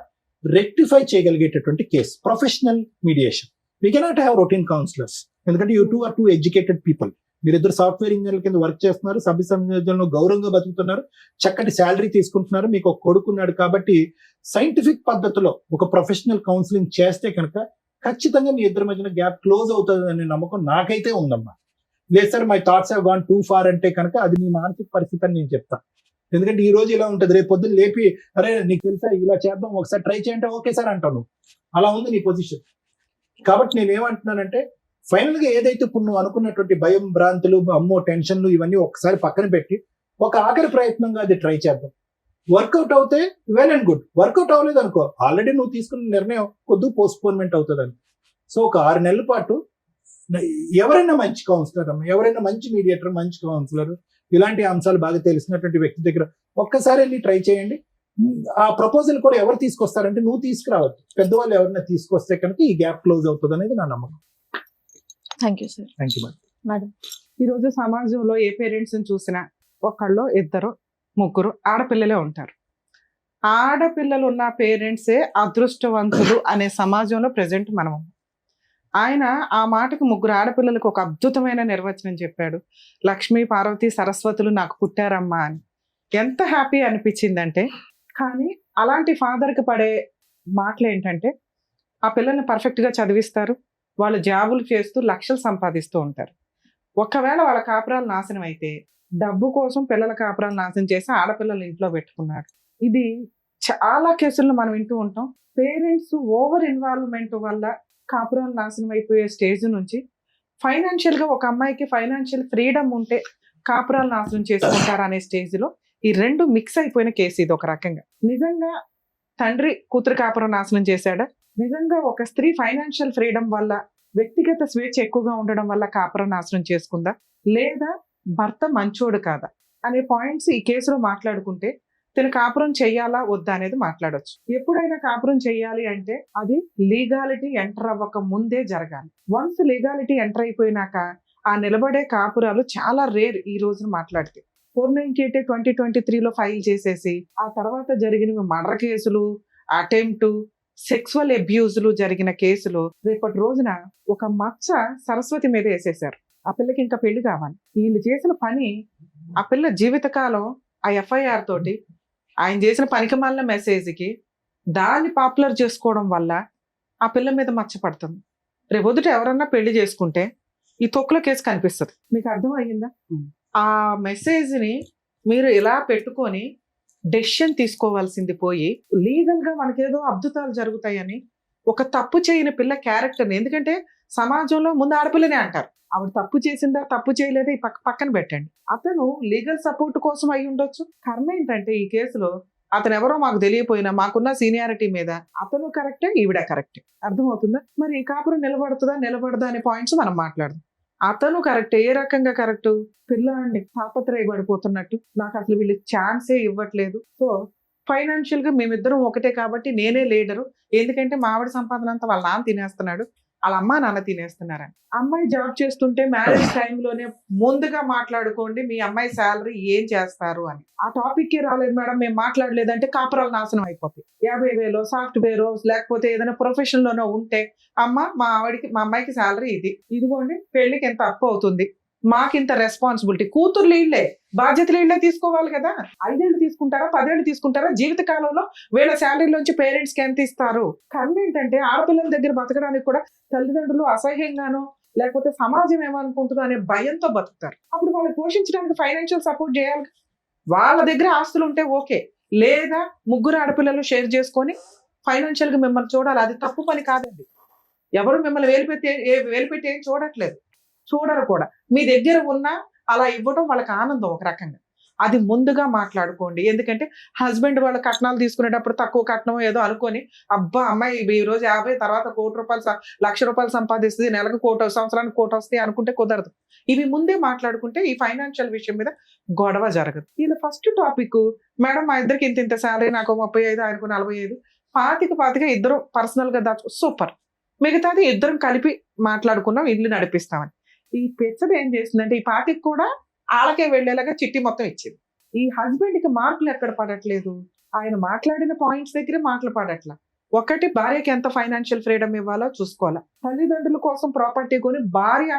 రెక్టిఫై చేయగలిగేటటువంటి కేసు, professional mediation. We cannot have routine counsellors, ఎందుకంటే యూ 2 are 2 ఎడ్యుకేటెడ్ పీపుల్. మీరిద్దరు సాఫ్ట్వేర్ ఇంజనీర్ల కింద వర్క్ చేస్తున్నారు, సభ్య సమాజంలో గౌరవంగా బతుకుతున్నారు, చక్కటి శాలరీ తీసుకుంటున్నారు, మీకు ఒక కొడుకున్నాడు. కాబట్టి సైంటిఫిక్ పద్ధతిలో ఒక ప్రొఫెషనల్ కౌన్సిలింగ్ చేస్తే కనుక ఖచ్చితంగా మీ ఇద్దరి మధ్యన గ్యాప్ క్లోజ్ అవుతుంది అనే నమ్మకం నాకైతే ఉందమ్మా. లేదు sir my thoughts have gone too far అంటే కనుక అది మీ మానసిక పరిస్థితి అని నేను చెప్తాను. ఎందుకంటే ఈ రోజు ఇలా ఉంటుంది, రేపు పొద్దున్న లేపి అరే నీకు తెలుసా ఇలా చేద్దాం ఒకసారి ట్రై చేయంటే ఓకే సార్ అంటాను. అలా ఉంది నీ పొజిషన్. కాబట్టి నేను ఏమంటున్నానంటే, ఫైనల్ గా ఏదైతే ఇప్పుడు నువ్వు అనుకున్నటువంటి భయం, భ్రాంతులు, అమ్మో టెన్షన్లు ఇవన్నీ ఒకసారి పక్కన పెట్టి ఒక ఆఖరి ప్రయత్నంగా అది ట్రై చేద్దాం. వర్కౌట్ అవుతే వెల్ అండ్ గుడ్, వర్కౌట్ అవ్వలేదు అనుకో, ఆల్రెడీ నువ్వు తీసుకున్న నిర్ణయం కొద్ది పోస్ట్పోన్మెంట్ అవుతుంది అని. సో ఒక 6 నెలల పాటు ఎవరైనా మంచి కౌన్సిలర్ అమ్మ, ఎవరైనా మంచి మీడియేటర్, మంచి కౌన్సిలర్, ఇలాంటి అంశాలు బాగా తెలిసినటువంటి వ్యక్తి దగ్గర ఒక్కసారి వెళ్ళి ట్రై చేయండి. ఆ ప్రపోజల్ కూడా ఎవరు తీసుకొస్తారంటే నువ్వు తీసుకురావద్దు, పెద్దవాళ్ళు ఎవరైనా తీసుకొస్తే కనుక ఈ గ్యాప్ క్లోజ్ అవుతుంది అనేది నా నమ్మకం. Thank you sir. Thank you madam. ఈరోజు సమాజంలో ఏ పేరెంట్స్ చూసినా ఒకళ్ళు, ఇద్దరు, ముగ్గురు ఆడపిల్లలే ఉంటారు. ఆడపిల్లలు ఉన్న పేరెంట్సే అదృష్టవంతులు అనే సమాజంలో ప్రెసెంట్ మనం. ఆయన ఆ మాటకు 3 ఆడపిల్లలకు ఒక అద్భుతమైన నిర్వచనం చెప్పాడు. లక్ష్మీ, పార్వతి, సరస్వతులు నాకు పుట్టారమ్మా అని. ఎంత హ్యాపీ అనిపించిందంటే, కానీ అలాంటి ఫాదర్కి పడే మాటలు ఏంటంటే, ఆ పిల్లల్ని పర్ఫెక్ట్గా చదివిస్తారు, వాళ్ళు జాబులు చేస్తూ లక్షలు సంపాదిస్తూ ఉంటారు. ఒకవేళ వాళ్ళ కాపురాలు నాశనం అయితే డబ్బు కోసం పిల్లల కాపురాలు నాశనం చేసి ఆడపిల్లలు ఇంట్లో పెట్టుకున్నాడు. ఇది చాలా కేసుల్లో మనం వింటూ ఉంటాం. పేరెంట్స్ ఓవర్ ఇన్వాల్వ్మెంట్ వల్ల కాపురాలు నాశనం అయిపోయే స్టేజ్ నుంచి ఫైనాన్షియల్గా ఒక అమ్మాయికి ఫైనాన్షియల్ ఫ్రీడమ్ ఉంటే కాపురాలు నాశనం చేసుకుంటారు అనే స్టేజ్లో ఈ 2 మిక్స్ అయిపోయిన కేసు ఇది. ఒక రకంగా నిజంగా తండ్రి కూతురు కాపురం నాశనం చేశాడా, నిజంగా ఒక స్త్రీ ఫైనాన్షియల్ ఫ్రీడమ్ వల్ల, వ్యక్తిగత స్వేచ్ఛ ఎక్కువగా ఉండడం వల్ల కాపురం నాశనం చేసుకుందా, లేదా భర్త మంచోడు కాదా అనే పాయింట్స్ ఈ కేసులో మాట్లాడుకుంటే తను కాపురం చెయ్యాలా వద్దా అనేది మాట్లాడొచ్చు. ఎప్పుడైనా కాపురం చెయ్యాలి అంటే అది లీగాలిటీ ఎంటర్ అవ్వక ముందే జరగాలి. వన్స్ లీగాలిటీ ఎంటర్ అయిపోయినాక ఆ నిలబడే కాపురాలు చాలా రేర్ ఈ రోజున మాట్లాడితే. 498 2023లో ఫైల్ చేసేసి ఆ తర్వాత జరిగిన మర్డర్ కేసులు, అటెంప్ట్, సెక్సువల్ అబ్యూజ్లు జరిగిన కేసులు రేపటి రోజున ఒక మచ్చ సరస్వతి మీద వేసేశారు. ఆ పిల్లకి ఇంకా పెళ్లి కావాలి. వీళ్ళు చేసిన పని ఆ పిల్ల జీవితకాలం ఆ ఎఫ్ఐఆర్ తోటి ఆయన చేసిన పనికిమాలిన మెసేజ్కి దాన్ని పాపులర్ చేసుకోవడం వల్ల ఆ పిల్ల మీద మచ్చ పడుతుంది. రేపొద్దుట ఎవరన్నా పెళ్లి చేసుకుంటే ఈ తొక్కుల కేసు కనిపిస్తుంది. మీకు అర్థం అయ్యిందా? ఆ మెసేజ్ని మీరు ఇలా పెట్టుకొని డెసిషన్ తీసుకోవాల్సింది పోయి లీగల్ గా మనకేదో అద్భుతాలు జరుగుతాయని ఒక తప్పు చేయని పిల్ల క్యారెక్టర్ని, ఎందుకంటే సమాజంలో ముందు ఆడపిల్లనే అంటారు, ఆవిడ తప్పు చేసిందా తప్పు చేయలేదా ఈ పక్కన పెట్టండి. అతను లీగల్ సపోర్ట్ కోసం అయి ఉండొచ్చు. కర్మ ఏంటంటే ఈ కేసులో అతను ఎవరో మాకు తెలియపోయినా మాకున్న సీనియారిటీ మీద అతను కరెక్టే, ఈవిడ కరెక్టే. అర్థమవుతుందా? మరి ఈ కాపురం నిలబడుతుందా నిలబడదా అనే పాయింట్స్ మనం మాట్లాడదాం. అతను కరెక్ట్. ఏ రకంగా కరెక్ట్? పిల్లాడిని తాపత్రయపడిపోతున్నట్టు నాకు అసలు వీళ్ళు ఛాన్సే ఇవ్వట్లేదు, సో ఫైనాన్షియల్ గా మేమిద్దరం ఒకటే కాబట్టి నేనే లీడరు, ఎందుకంటే మా ఆవిడ సంపాదన అంతా వాళ్ళ నాన్న తినేస్తున్నాడు, వాళ్ళ అమ్మ నాన్న తినేస్తున్నారని. అమ్మాయి జాబ్ చేస్తుంటే మ్యారేజ్ టైంలోనే ముందుగా మాట్లాడుకోండి మీ అమ్మాయి శాలరీ ఏం చేస్తారు అని. ఆ టాపిక్ రాలేదు మేడం, మేము మాట్లాడలేదంటే కాపురాలు నాశనం అయిపోతాయి. 50,000 సాఫ్ట్వేర్ లేకపోతే ఏదైనా ప్రొఫెషన్ లోనో ఉంటే అమ్మ మా అమ్మాయికి శాలరీ ఇదిగోండి, పెళ్లికి ఎంత అప్పు అవుతుంది, మాకింత రెస్పాన్సిబిలిటీ. కూతుర్లు ఇళ్లే, బాధ్యతలు ఇళ్లే తీసుకోవాలి కదా. 5 ఏళ్ళు తీసుకుంటారా 10 ఏళ్ళు తీసుకుంటారా? జీవిత కాలంలో వీళ్ళ శాలరీలోంచి పేరెంట్స్ కి ఎంత ఇస్తారు? కర్మ ఏంటంటే ఆడపిల్లల దగ్గర బతకడానికి కూడా తల్లిదండ్రులు అసహ్యంగానో లేకపోతే సమాజం ఏమనుకుంటుందో అనే భయంతో బతుకుతారు. అప్పుడు వాళ్ళని పోషించడానికి ఫైనాన్షియల్ సపోర్ట్ చేయాలి. వాళ్ళ దగ్గర ఆస్తులు ఉంటే ఓకే, లేదా ముగ్గురు ఆడపిల్లలు షేర్ చేసుకొని ఫైనాన్షియల్ గా మిమ్మల్ని చూడాలి. అది తప్పు పని కాదండి. ఎవరు మిమ్మల్ని వేలుపెట్టి ఏం చూడరు కూడా. మీ దగ్గర ఉన్నా అలా ఇవ్వడం వాళ్ళకి ఆనందం ఒక రకంగా. అది ముందుగా మాట్లాడుకోండి. ఎందుకంటే హస్బెండ్ వాళ్ళ కట్నాలు తీసుకునేటప్పుడు తక్కువ కట్నం ఏదో అనుకొని అబ్బా అమ్మాయి ఈ రోజు 50 తర్వాత ₹1,00,000 ₹1,00,000 సంపాదిస్తుంది, నెలకు 1,00,000 సంవత్సరానికి 1,00,000 వస్తాయి అనుకుంటే కుదరదు. ఇవి ముందే మాట్లాడుకుంటే ఈ ఫైనాన్షియల్ విషయం మీద గొడవ జరగదు. ఇలా ఫస్ట్ టాపిక్, మేడం మా ఇద్దరికి ఇంత శాలరీ, నాకు 35 ఆయనకు 45, 25 ఇద్దరు పర్సనల్ గా దాచు, సూపర్. మిగతాది ఇద్దరం కలిపి మాట్లాడుకున్నాం, ఇల్లు నడిపిస్తామని. ఈ పెచ్చది ఏం చేసిందంటే ఈ పార్టీకి కూడా ఆళ్ళకే వెళ్లేలాగా చిట్టి మొత్తం ఇచ్చింది. ఈ హస్బెండ్ కి మార్కులు ఎక్కడ పడట్లేదు, ఆయన మాట్లాడిన పాయింట్స్ దగ్గరే మాటలు పడట్లా. ఒకటి, భార్యకి ఎంత ఫైనాన్షియల్ ఫ్రీడమ్ ఇవ్వాలో చూసుకోవాలా. తల్లిదండ్రుల కోసం ప్రాపర్టీ కొని భార్య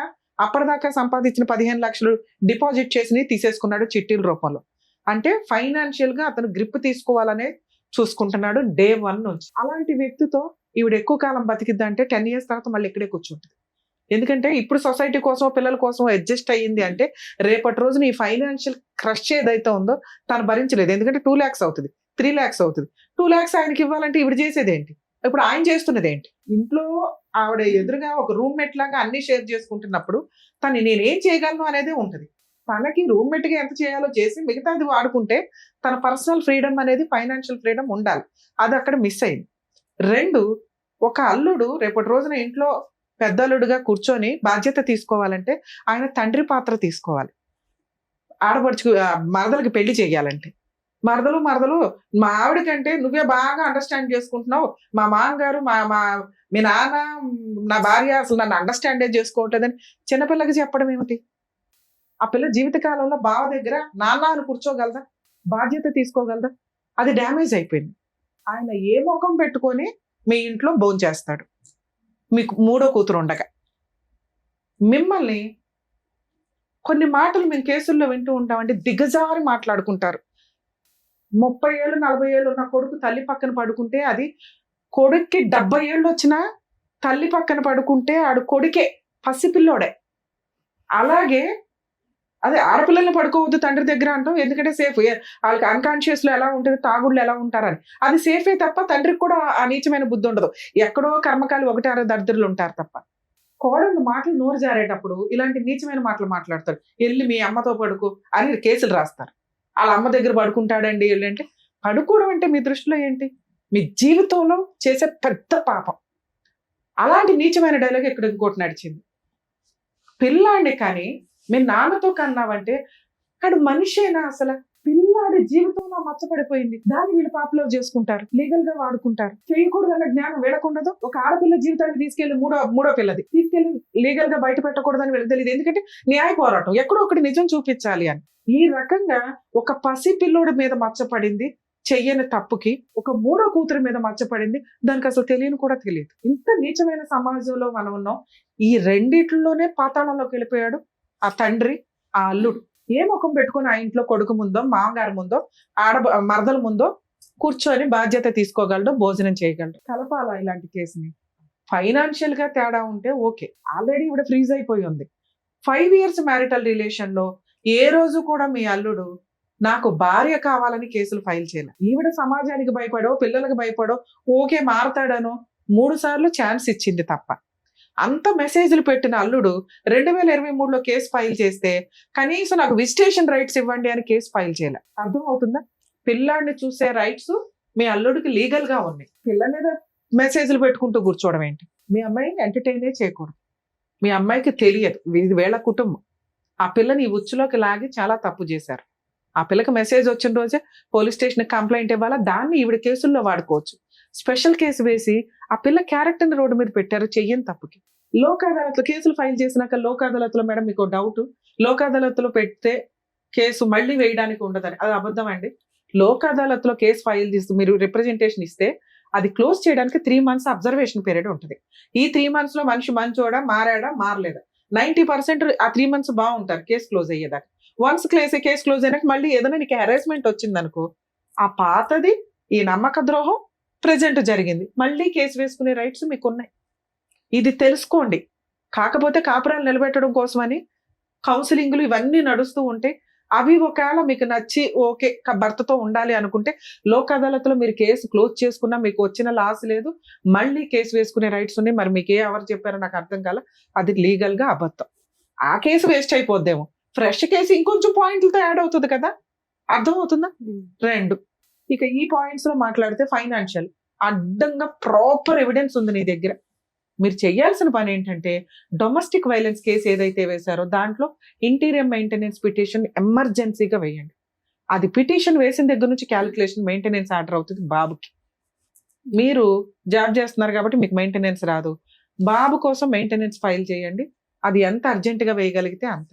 అప్పటిదాకా సంపాదించిన 15 లక్షలు డిపాజిట్ చేసి తీసేసుకున్నాడు చిట్టీల రూపంలో. అంటే ఫైనాన్షియల్ గా అతను గ్రిప్ తీసుకోవాలనే చూసుకుంటున్నాడు డే 1 నుంచి. అలాంటి వ్యక్తితో ఈవిడ ఎక్కువ కాలం బతికిద్దంటే 10 years తర్వాత మళ్ళీ ఇక్కడే కూర్చుంటుంది. ఎందుకంటే ఇప్పుడు సొసైటీ కోసం పిల్లల కోసం అడ్జస్ట్ అయ్యింది అంటే రేపటి రోజున ఈ ఫైనాన్షియల్ క్రష్ ఏదైతే ఉందో తను భరించలేదు. ఎందుకంటే 2 lakhs అవుతుంది, 3 lakhs అవుతుంది. 2 lakhs ఆయనకి ఇవ్వాలంటే ఇవిడ చేసేది ఏంటి? ఇప్పుడు ఆయన చేస్తున్నది ఏంటి? ఇంట్లో ఆవిడ ఎదురుగా ఒక రూమ్మేట్ లాగా అన్ని షేర్ చేసుకుంటున్నప్పుడు తను నేనేం చేయగలను అనేది ఉంటుంది. తనకి రూమ్మేట్ గా ఎంత చేయాలో చేసి మిగతాది వాడుకుంటే తన పర్సనల్ ఫ్రీడమ్ అనేది ఫైనాన్షియల్ ఫ్రీడమ్ ఉండాలి. అది అక్కడ మిస్ అయింది. 2, ఒక అల్లుడు రేపటి రోజున ఇంట్లో పెద్దల్లుడుగా కూర్చొని బాధ్యత తీసుకోవాలంటే ఆయన తండ్రి పాత్ర తీసుకోవాలి. ఆడపడుచు మరదలకి పెళ్లి చేయాలంటే మరదలు మా ఆవిడ కంటే నువ్వే బాగా అండర్స్టాండ్ చేసుకుంటున్నావు, మా మామగారు మీ నాన్న నా భార్య అసలు నన్ను అండర్స్టాండే చేసుకోవట్లేదని చిన్నపిల్లకి చెప్పడం ఏమిటి? ఆ పిల్ల జీవితకాలంలో బావ దగ్గర నాన్న అని కూర్చోగలదా? బాధ్యత తీసుకోగలదా? అది డ్యామేజ్ అయిపోయింది. ఆయన ఏ ముఖం పెట్టుకొని మీ ఇంట్లో భోంచేస్తాడు మీకు 3వ కూతురు ఉండగా? మిమ్మల్ని కొన్ని మాటలు మేము కేసుల్లో వింటూ ఉంటామండి, దిగజారి మాట్లాడుకుంటారు. 30 ఏళ్ళు 40 ఏళ్ళు ఉన్న కొడుకు తల్లి పక్కన పడుకుంటే అది కొడుక్కి 70 ఏళ్ళు వచ్చినా తల్లి పక్కన పడుకుంటే ఆడు కొడుకే, పసిపిల్లోడే. అలాగే అదే ఆడపిల్లల్ని పడుకోవద్దు తండ్రి దగ్గర అంటాం, ఎందుకంటే సేఫ్. వాళ్ళకి అన్కాన్షియస్ లో ఎలా ఉంటుంది, తాగుళ్ళు ఎలా ఉంటారని. అది సేఫే తప్ప తండ్రికి కూడా ఆ నీచమైన బుద్ధి ఉండదు. ఎక్కడో కర్మకాలి 1-6 దరిద్రులు ఉంటారు తప్ప. కోడళ్ళు మాటలు నోరు జారేటప్పుడు ఇలాంటి నీచమైన మాటలు మాట్లాడతారు. వెళ్ళి మీ అమ్మతో పడుకో అని కేసులు రాస్తారు. వాళ్ళ అమ్మ దగ్గర పడుకుంటాడండి అంటే, పడుకోవడం అంటే మీ దృష్టిలో ఏంటి? మీ జీవితంలో చేసే పెద్ద పాపం. అలాంటి నీచమైన డైలాగ్ ఇక్కడ ఇంకోటి నడిచింది. పిల్లాడిని కానీ మీ నాన్నతో కన్నావంటే అడు మనిషేనా? అసలు పిల్లాడి జీవితంలో మచ్చపడిపోయింది. దాన్ని వీళ్ళు పాపులర్ చేసుకుంటారు, లీగల్ గా వాడుకుంటారు. చేయకూడదన్న జ్ఞానం వీళ్ళకుండదు. ఒక ఆడపిల్ల జీవితాన్ని తీసుకెళ్లి మూడో పిల్లది తీసుకెళ్లి లీగల్ గా బయట పెట్టకూడదని వీళ్ళకి తెలియదు. ఎందుకంటే న్యాయ పోరాటం ఎక్కడో ఒకటి నిజం చూపించాలి అని. ఈ రకంగా ఒక పసి పిల్లోడి మీద మచ్చపడింది చెయ్యని తప్పుకి, ఒక మూడో కూతురి మీద మచ్చపడింది, దానికి అసలు తెలియని కూడా తెలియదు. ఇంత నీచమైన సమాజంలో మనం ఉన్నాం. ఈ రెండిట్లోనే పాతాళంలోకి వెళ్ళిపోయాడు ఆ తండ్రి, ఆ అల్లుడు. ఏ ముఖం పెట్టుకుని ఆ ఇంట్లో కొడుకు ముందో, మామగారి ముందో, మరదల ముందో కూర్చొని బాధ్యత తీసుకోగలడు, భోజనం చేయగలడు. కలపాలా ఇలాంటి కేసుని? ఫైనాన్షియల్ గా తేడా ఉంటే ఓకే. ఆల్రెడీ ఇవిడ ఫ్రీజ్ అయిపోయి ఉంది. 5 years మ్యారిటల్ రిలేషన్ లో ఏ రోజు కూడా మీ అల్లుడు నాకు భార్య కావాలని కేసులు ఫైల్ చేయలే. ఈవిడ సమాజానికి భయపడో, పిల్లలకు భయపడో, ఓకే మారతాడనో 3 సార్లు ఛాన్స్ ఇచ్చింది తప్ప. అంత మెసేజ్లు పెట్టిన అల్లుడు 2023లో కేసు ఫైల్ చేస్తే కనీసం నాకు విజిటేషన్ రైట్స్ ఇవ్వండి అని కేసు ఫైల్ చేయలే. అర్థం అవుతుందా? పిల్లాడిని చూసే రైట్స్ మీ అల్లుడికి లీగల్ గా ఉన్నాయి. పిల్ల మీద మెసేజ్లు పెట్టుకుంటూ కూర్చోవడం ఏంటి? మీ అమ్మాయిని ఎంటర్టైనే చేయకూడదు. మీ అమ్మాయికి తెలియదు, ఇది వీళ్ళ కుటుంబం. ఆ పిల్లని ఈ ఉచ్చులోకి లాగి చాలా తప్పు చేశారు. ఆ పిల్లకి మెసేజ్ వచ్చిన రోజే పోలీస్ స్టేషన్ కంప్లైంట్ ఇవ్వాలా, దాన్ని ఈవిడ కేసుల్లో వాడుకోవచ్చు. స్పెషల్ కేసు వేసి ఆ పిల్ల క్యారెక్టర్ రోడ్డు మీద పెట్టారు చెయ్యని తప్పుకి. లోక్ అదాలత్లో కేసులు ఫైల్ చేసినాక లోక్ అదాలత్లో మేడం మీకు డౌట్, లోక్ అదాలత్లో పెడితే కేసు మళ్ళీ వేయడానికి ఉండదని, అది అబద్ధం అండి. లోక్ అదాలత్లో కేసు ఫైల్ చేసి మీరు రిప్రజెంటేషన్ ఇస్తే అది క్లోజ్ చేయడానికి 3 months అబ్జర్వేషన్ పీరియడ్ ఉంటుంది. ఈ 3 months లో మనిషి మంచోడా, మారాడా, మారలేదా, 90% ఆ 3 months బాగుంటారు కేసు క్లోజ్ అయ్యేదాకా. వన్స్ కేసు క్లోజ్ అయినాక మళ్ళీ ఏదైనా నీకు హెరాస్మెంట్ వచ్చింది అనుకో, ఆ పాతది ఈ నమ్మక ద్రోహం ప్రెజెంట్ జరిగింది, మళ్ళీ కేసు వేసుకునే రైట్స్ మీకు ఉన్నాయి. ఇది తెలుసుకోండి. కాకపోతే కాపురాలు నిలబెట్టడం కోసమని కౌన్సిలింగ్లు ఇవన్నీ నడుస్తూ ఉంటే అవి ఒకవేళ మీకు నచ్చి ఓకే భర్తతో ఉండాలి అనుకుంటే లోక్ అదాలత్లో మీరు కేసు క్లోజ్ చేసుకున్నా మీకు వచ్చిన లాస్ లేదు, మళ్ళీ కేసు వేసుకునే రైట్స్ ఉన్నాయి. మరి మీకు ఎవరు చెప్పారో నాకు అర్థం కాల. అది లీగల్ గా అబద్ధం. ఆ కేసు వేస్ట్ అయిపోద్దేమో, ఫ్రెష్ కేసు ఇంకొంచెం పాయింట్లతో యాడ్ అవుతుంది కదా. అర్థం అవుతుందా? 2 ఇక ఈ పాయింట్స్ లో మాట్లాడితే ఫైనాన్షియల్ అడ్డంగా ప్రాపర్ ఎవిడెన్స్ ఉంది నీ దగ్గర. మీరు చేయాల్సిన పని ఏంటంటే డొమెస్టిక్ వైలెన్స్ కేసు ఏదైతే వేశారో దాంట్లో ఇంటీరియర్ మెయింటెనెన్స్ పిటిషన్ ఎమర్జెన్సీగా వేయండి. అది పిటిషన్ వేసిన దగ్గర నుంచి క్యాలిక్యులేషన్ మెయింటెనెన్స్ ఆర్డర్ అవుతుంది బాబుకి. మీరు జాబ్ చేస్తున్నారు కాబట్టి మీకు మెయింటెనెన్స్ రాదు, బాబు కోసం మెయింటెనెన్స్ ఫైల్ చేయండి. అది ఎంత అర్జెంటుగా వేయగలిగితే అంత.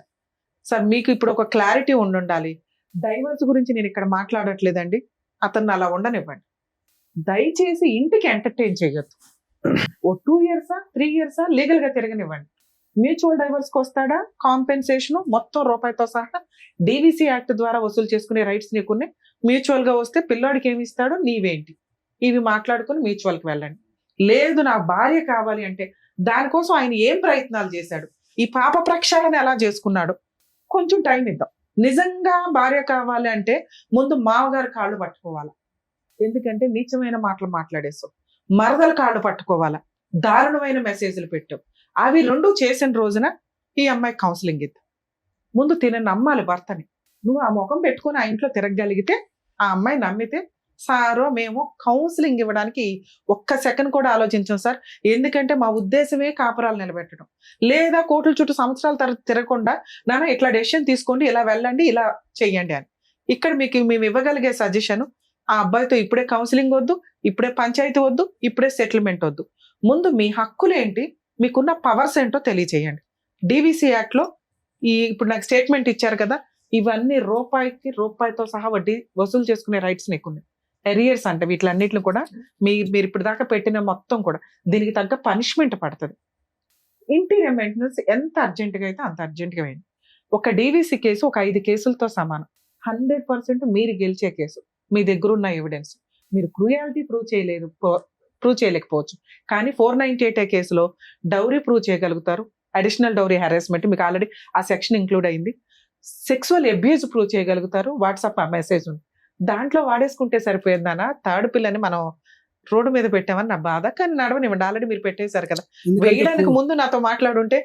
సార్ మీకు ఇప్పుడు ఒక క్లారిటీ ఉండాలి. డైవర్స్ గురించి నేను ఇక్కడ మాట్లాడట్లేదండి, అతన్ని అలా ఉండనివ్వండి. దయచేసి ఇంటికి ఎంటర్టైన్ చేయొద్దు. ఓ 2 years 3 years లీగల్ గా తిరగనివ్వండి. మ్యూచువల్ డైవర్స్ కి వస్తాడా, కాంపెన్సేషన్ మొత్తం రూపాయితో సహా DVC యాక్ట్ ద్వారా వసూలు చేసుకునే రైట్స్ నీకున్నాయి. మ్యూచువల్ గా వస్తే పిల్లోడికి ఏమి ఇస్తాడో నీవేంటి, ఇవి మాట్లాడుకుని మ్యూచువల్ కి వెళ్ళండి. లేదు నా భార్య కావాలి అంటే దానికోసం ఆయన ఏం ప్రయత్నాలు చేశాడు, ఈ పాప ప్రక్షాళన ఎలా చేసుకున్నాడు, కొంచెం టైం ఇద్దాం. నిజంగా భార్య కావాలి అంటే ముందు మామగారి కాళ్ళు పట్టుకోవాలా, ఎందుకంటే నీచమైన మాటలు మాట్లాడేస్తావు. మరదల కాళ్ళు పట్టుకోవాలా, దారుణమైన మెసేజ్లు పెట్టావు. అవి 2 చేసిన రోజున ఈ అమ్మాయి కౌన్సిలింగ్ ఇద్దాం. ముందు నమ్మాలి భర్తని. నువ్వు ఆ ముఖం పెట్టుకుని ఆ ఇంట్లో తిరగగలిగితే ఆ అమ్మాయి నమ్మితే సారో మేము కౌన్సిలింగ్ ఇవ్వడానికి 1 second కూడా ఆలోచించాం సార్. ఎందుకంటే మా ఉద్దేశమే కాపురాలు నిలబెట్టడం. లేదా కోర్టుల చుట్టూ సంవత్సరాల తర్వాత తిరగకుండా నాన్న ఇట్లా డెసిషన్ తీసుకోండి, ఇలా వెళ్ళండి, ఇలా చెయ్యండి అని. ఇక్కడ మీకు మేము ఇవ్వగలిగే సజెషన్, ఆ అబ్బాయితో ఇప్పుడే కౌన్సిలింగ్ వద్దు, ఇప్పుడే పంచాయతీ వద్దు, ఇప్పుడే సెటిల్మెంట్ వద్దు. ముందు మీ హక్కులు ఏంటి, మీకున్న పవర్స్ ఏంటో తెలియచేయండి. DVC యాక్ట్ లో ఇప్పుడు నాకు స్టేట్మెంట్ ఇచ్చారు కదా, ఇవన్నీ రూపాయితో సహా వడ్డీ వసూలు చేసుకునే రైట్స్ నీకున్నాయి. ఎరియర్స్ అంటే వీటిలన్నిటిని కూడా మీరు ఇప్పుడు దాకా పెట్టిన మొత్తం కూడా దీనికి తగ్గ పనిష్మెంట్ పడుతుంది. ఇంటీరియర్ మెయింటెనెన్స్ ఎంత అర్జెంటుగా అయితే అంత అర్జెంటుగా వేయండి. ఒక DVC కేసు ఒక 5 కేసులతో సమానం. 100% మీరు గెలిచే కేసు. మీ దగ్గర ఉన్న ఎవిడెన్స్, మీరు క్రూయాలిటీ ప్రూవ్ చేయలేకపోవచ్చు, కానీ 498 కేసులో డౌరీ ప్రూవ్ చేయగలుగుతారు. అడిషనల్ డౌరీ హెరాస్మెంట్ మీకు ఆల్రెడీ ఆ సెక్షన్ ఇంక్లూడ్ అయింది. సెక్సువల్ అబ్యూజ్ ప్రూవ్ చేయగలుగుతారు. వాట్సాప్ ఆ మెసేజ్ ఉంది, దాంట్లో వాడేసుకుంటే సరిపోయిందనా. థర్డ్ పిల్లని మనం రోడ్డు మీద పెట్టామని నా బాధ, కానీ నడవనివ్వండి, ఆల్రెడీ మీరు పెట్టేశారు కదా. వేయడానికి ముందు నాతో మాట్లాడుంటే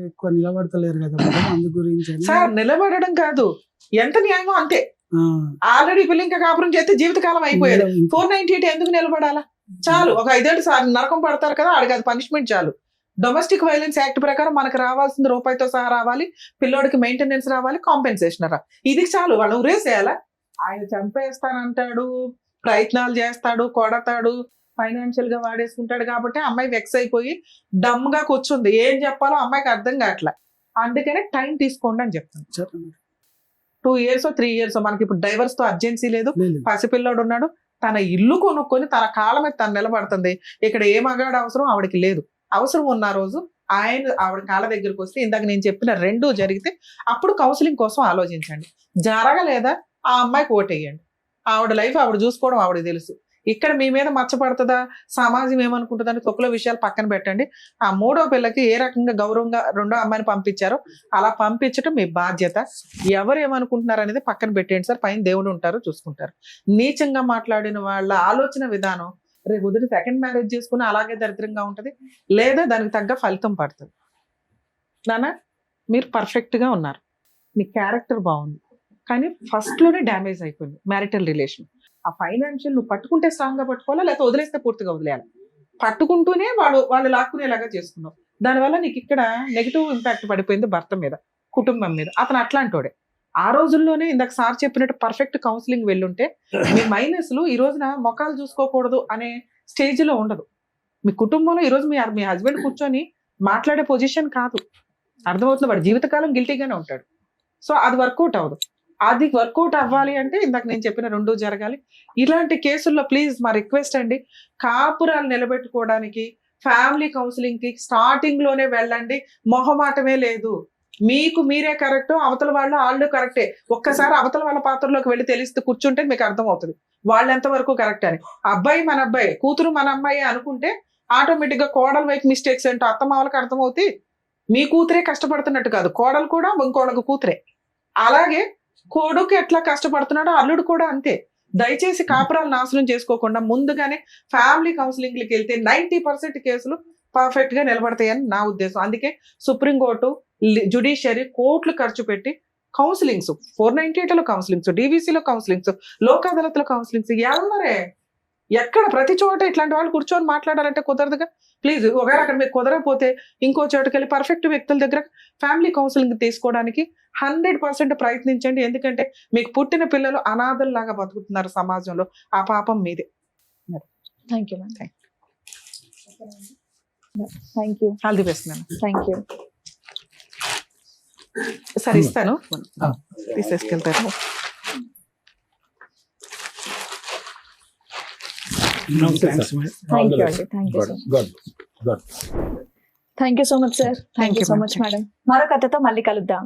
ఎక్కువ నిలబడతలేరు కదా మేడం, అందు గురించి. సార్ నిలబడడం కాదు, ఎంత న్యాయమో అంతే. ఆల్రెడీ పిల్ల ఇంకా కాపురం చేస్తే జీవితకాలం అయిపోయేది. 498 ఎందుకు నిలబడాలా? చాలు, ఒక 5 ఏళ్ళు నరకం పడతారు కదా, ఆడికి అది పనిష్మెంట్ చాలు. డొమెస్టిక్ వైలెన్స్ యాక్ట్ ప్రకారం మనకు రావాల్సింది రూపాయితో సహా రావాలి, పిల్లోడికి మెయింటెనెన్స్ రావాలి, కాంపెన్సేషన్ రా, ఇది చాలు. వాళ్ళు ఉరేసేయాలా? ఆయన చంపేస్తానంటాడు, ప్రయత్నాలు చేస్తాడు, కొడతాడు, ఫైనాన్షియల్ గా వాడేసుకుంటాడు కాబట్టి అమ్మాయి వెక్స్ అయిపోయి డమ్ గా కూర్చుంది. ఏం చెప్పాలో అమ్మాయికి అర్థం కావట్లే. అందుకనే టైం తీసుకోండి అని చెప్తాను. 2 years 3 years మనకి ఇప్పుడు డైవర్స్ తో అర్జెన్సీ లేదు. పసిపిల్లోడు ఉన్నాడు, తన ఇల్లు కొనుక్కొని తన కాళ్ళ మీద తను నిలబడుతుంది. ఇక్కడ ఏ మగాడు అవసరం ఆవిడకి లేదు. అవసరం ఉన్న రోజు ఆవిడ కాళ్ళ దగ్గరికి వస్తే ఇందాక నేను చెప్పిన 2 జరిగితే అప్పుడు కౌన్సిలింగ్ కోసం ఆలోచించండి. జరగలేదా ఆ అమ్మాయికి ఓటేయండి. ఆవిడ లైఫ్ ఆవిడ చూసుకోవడం ఆవిడకి తెలుసు. ఇక్కడ మీ మీద మచ్చపడుతుందా, సమాజం ఏమనుకుంటుందని తొక్కుల విషయాలు పక్కన పెట్టండి. ఆ 3వ పిల్లకి ఏ రకంగా గౌరవంగా 2వ అమ్మాయిని పంపించారో అలా పంపించడం మీ బాధ్యత. ఎవరు ఏమనుకుంటున్నారు అనేది పక్కన పెట్టండి సార్. పైన దేవుడు ఉంటారు, చూసుకుంటారు. నీచంగా మాట్లాడిన వాళ్ళ ఆలోచన విధానం రేపు ఉదయం సెకండ్ మ్యారేజ్ చేసుకుని అలాగే దరిద్రంగా ఉంటది, లేదా దానికి తగ్గ ఫలితం పడుతుంది. నాన్న మీరు పర్ఫెక్ట్ గా ఉన్నారు, మీ క్యారెక్టర్ బాగుంది, కానీ ఫస్ట్ లోనే డ్యామేజ్ అయిపోయింది మ్యారిటల్ రిలేషన్. ఆ ఫైనాన్షియల్ నువ్వు పట్టుకుంటే స్ట్రాంగ్ గా పట్టుకోవాలా, లేకపోతే వదిలేస్తే పూర్తిగా వదిలేయాలి. పట్టుకుంటూనే వాళ్ళు లాక్కునేలాగా చేసుకున్నావు. దానివల్ల నీకు ఇక్కడ నెగిటివ్ ఇంపాక్ట్ పడిపోయింది భర్త మీద, కుటుంబం మీద. అతను అట్లాంటోడే. ఆ రోజుల్లోనే ఇందాక సార్ చెప్పినట్టు పర్ఫెక్ట్ కౌన్సిలింగ్ వెళ్ళుంటే మీ మైనస్లు ఈ రోజున మొఖాలు చూసుకోకూడదు అనే స్టేజ్ లో ఉండదు. మీ కుటుంబంలో ఈ రోజు మీ హస్బెండ్ కూర్చొని మాట్లాడే పొజిషన్ కాదు. అర్థమవుతుంది, వాడు జీవితకాలం గిల్టీగానే ఉంటాడు. సో అది వర్కౌట్ అవ్వదు. అది వర్కౌట్ అవ్వాలి అంటే ఇందాక నేను చెప్పిన 2 జరగాలి. ఇలాంటి కేసుల్లో ప్లీజ్ మా రిక్వెస్ట్ అండి, కాపురాలు నిలబెట్టుకోవడానికి ఫ్యామిలీ కౌన్సిలింగ్ కి స్టార్టింగ్ లోనే వెళ్ళండి. మొహమాటమే లేదు. మీకు మీరే కరెక్ట్, అవతల వాళ్ళు కరెక్టే. ఒక్కసారి అవతల వాళ్ళ పాత్రలోకి వెళ్ళి తెలిస్తే కూర్చుంటే మీకు అర్థం అవుతుంది వాళ్ళు ఎంతవరకు కరెక్ట్ అని. అబ్బాయి మన అబ్బాయి, కూతురు మన అమ్మాయి అనుకుంటే ఆటోమేటిక్ గా కోడల వైపు మిస్టేక్స్ ఏంటో అత్తమామలకు అర్థమవుతాయి. మీ కూతురే కష్టపడుతున్నట్టు కాదు, కోడలు కూడా ఇంకోళ్ళకు కూతురే. అలాగే కొడుకు ఎట్లా కష్టపడుతున్నాడో అల్లుడు కూడా అంతే. దయచేసి కాపురాలు నాశనం చేసుకోకుండా ముందుగానే ఫ్యామిలీ కౌన్సిలింగ్కి వెళ్తే 90% కేసులు పర్ఫెక్ట్ గా నిలబడతాయని నా ఉద్దేశం. అందుకే సుప్రీంకోర్టు, జ్యుడిషియరీ కోట్లు ఖర్చు పెట్టి కౌన్సిలింగ్స్, 498లో కౌన్సిలింగ్స్, DVCలో కౌన్సిలింగ్స్, లోక్ అదాలత్లో కౌన్సిలింగ్స్ ఎవరే ఎక్కడ ప్రతి చోట ఇట్లాంటి వాళ్ళు కూర్చొని మాట్లాడాలంటే కుదరదుగా. ప్లీజ్ ఒకవేళ అక్కడ మీకు కుదరకపోతే ఇంకో చోటుకి వెళ్ళి పర్ఫెక్ట్ వ్యక్తుల దగ్గర ఫ్యామిలీ కౌన్సిలింగ్ తీసుకోవడానికి 100% ప్రయత్నించండి. ఎందుకంటే మీకు పుట్టిన పిల్లలు అనాథల్లాగా బతుకుతున్నారు సమాజంలో. ఆ పాపం మీదే. Thank you ma'am. Thank you. All the best ma'am. Thank you. సరే ఇస్తాను, తీసేసుకెళ్తారు. థ్యాంక్ యూ అండి. Thank you so much. Thank you so much sir. Thank you so much madam. మరో కథతో మళ్ళీ కలుద్దాం.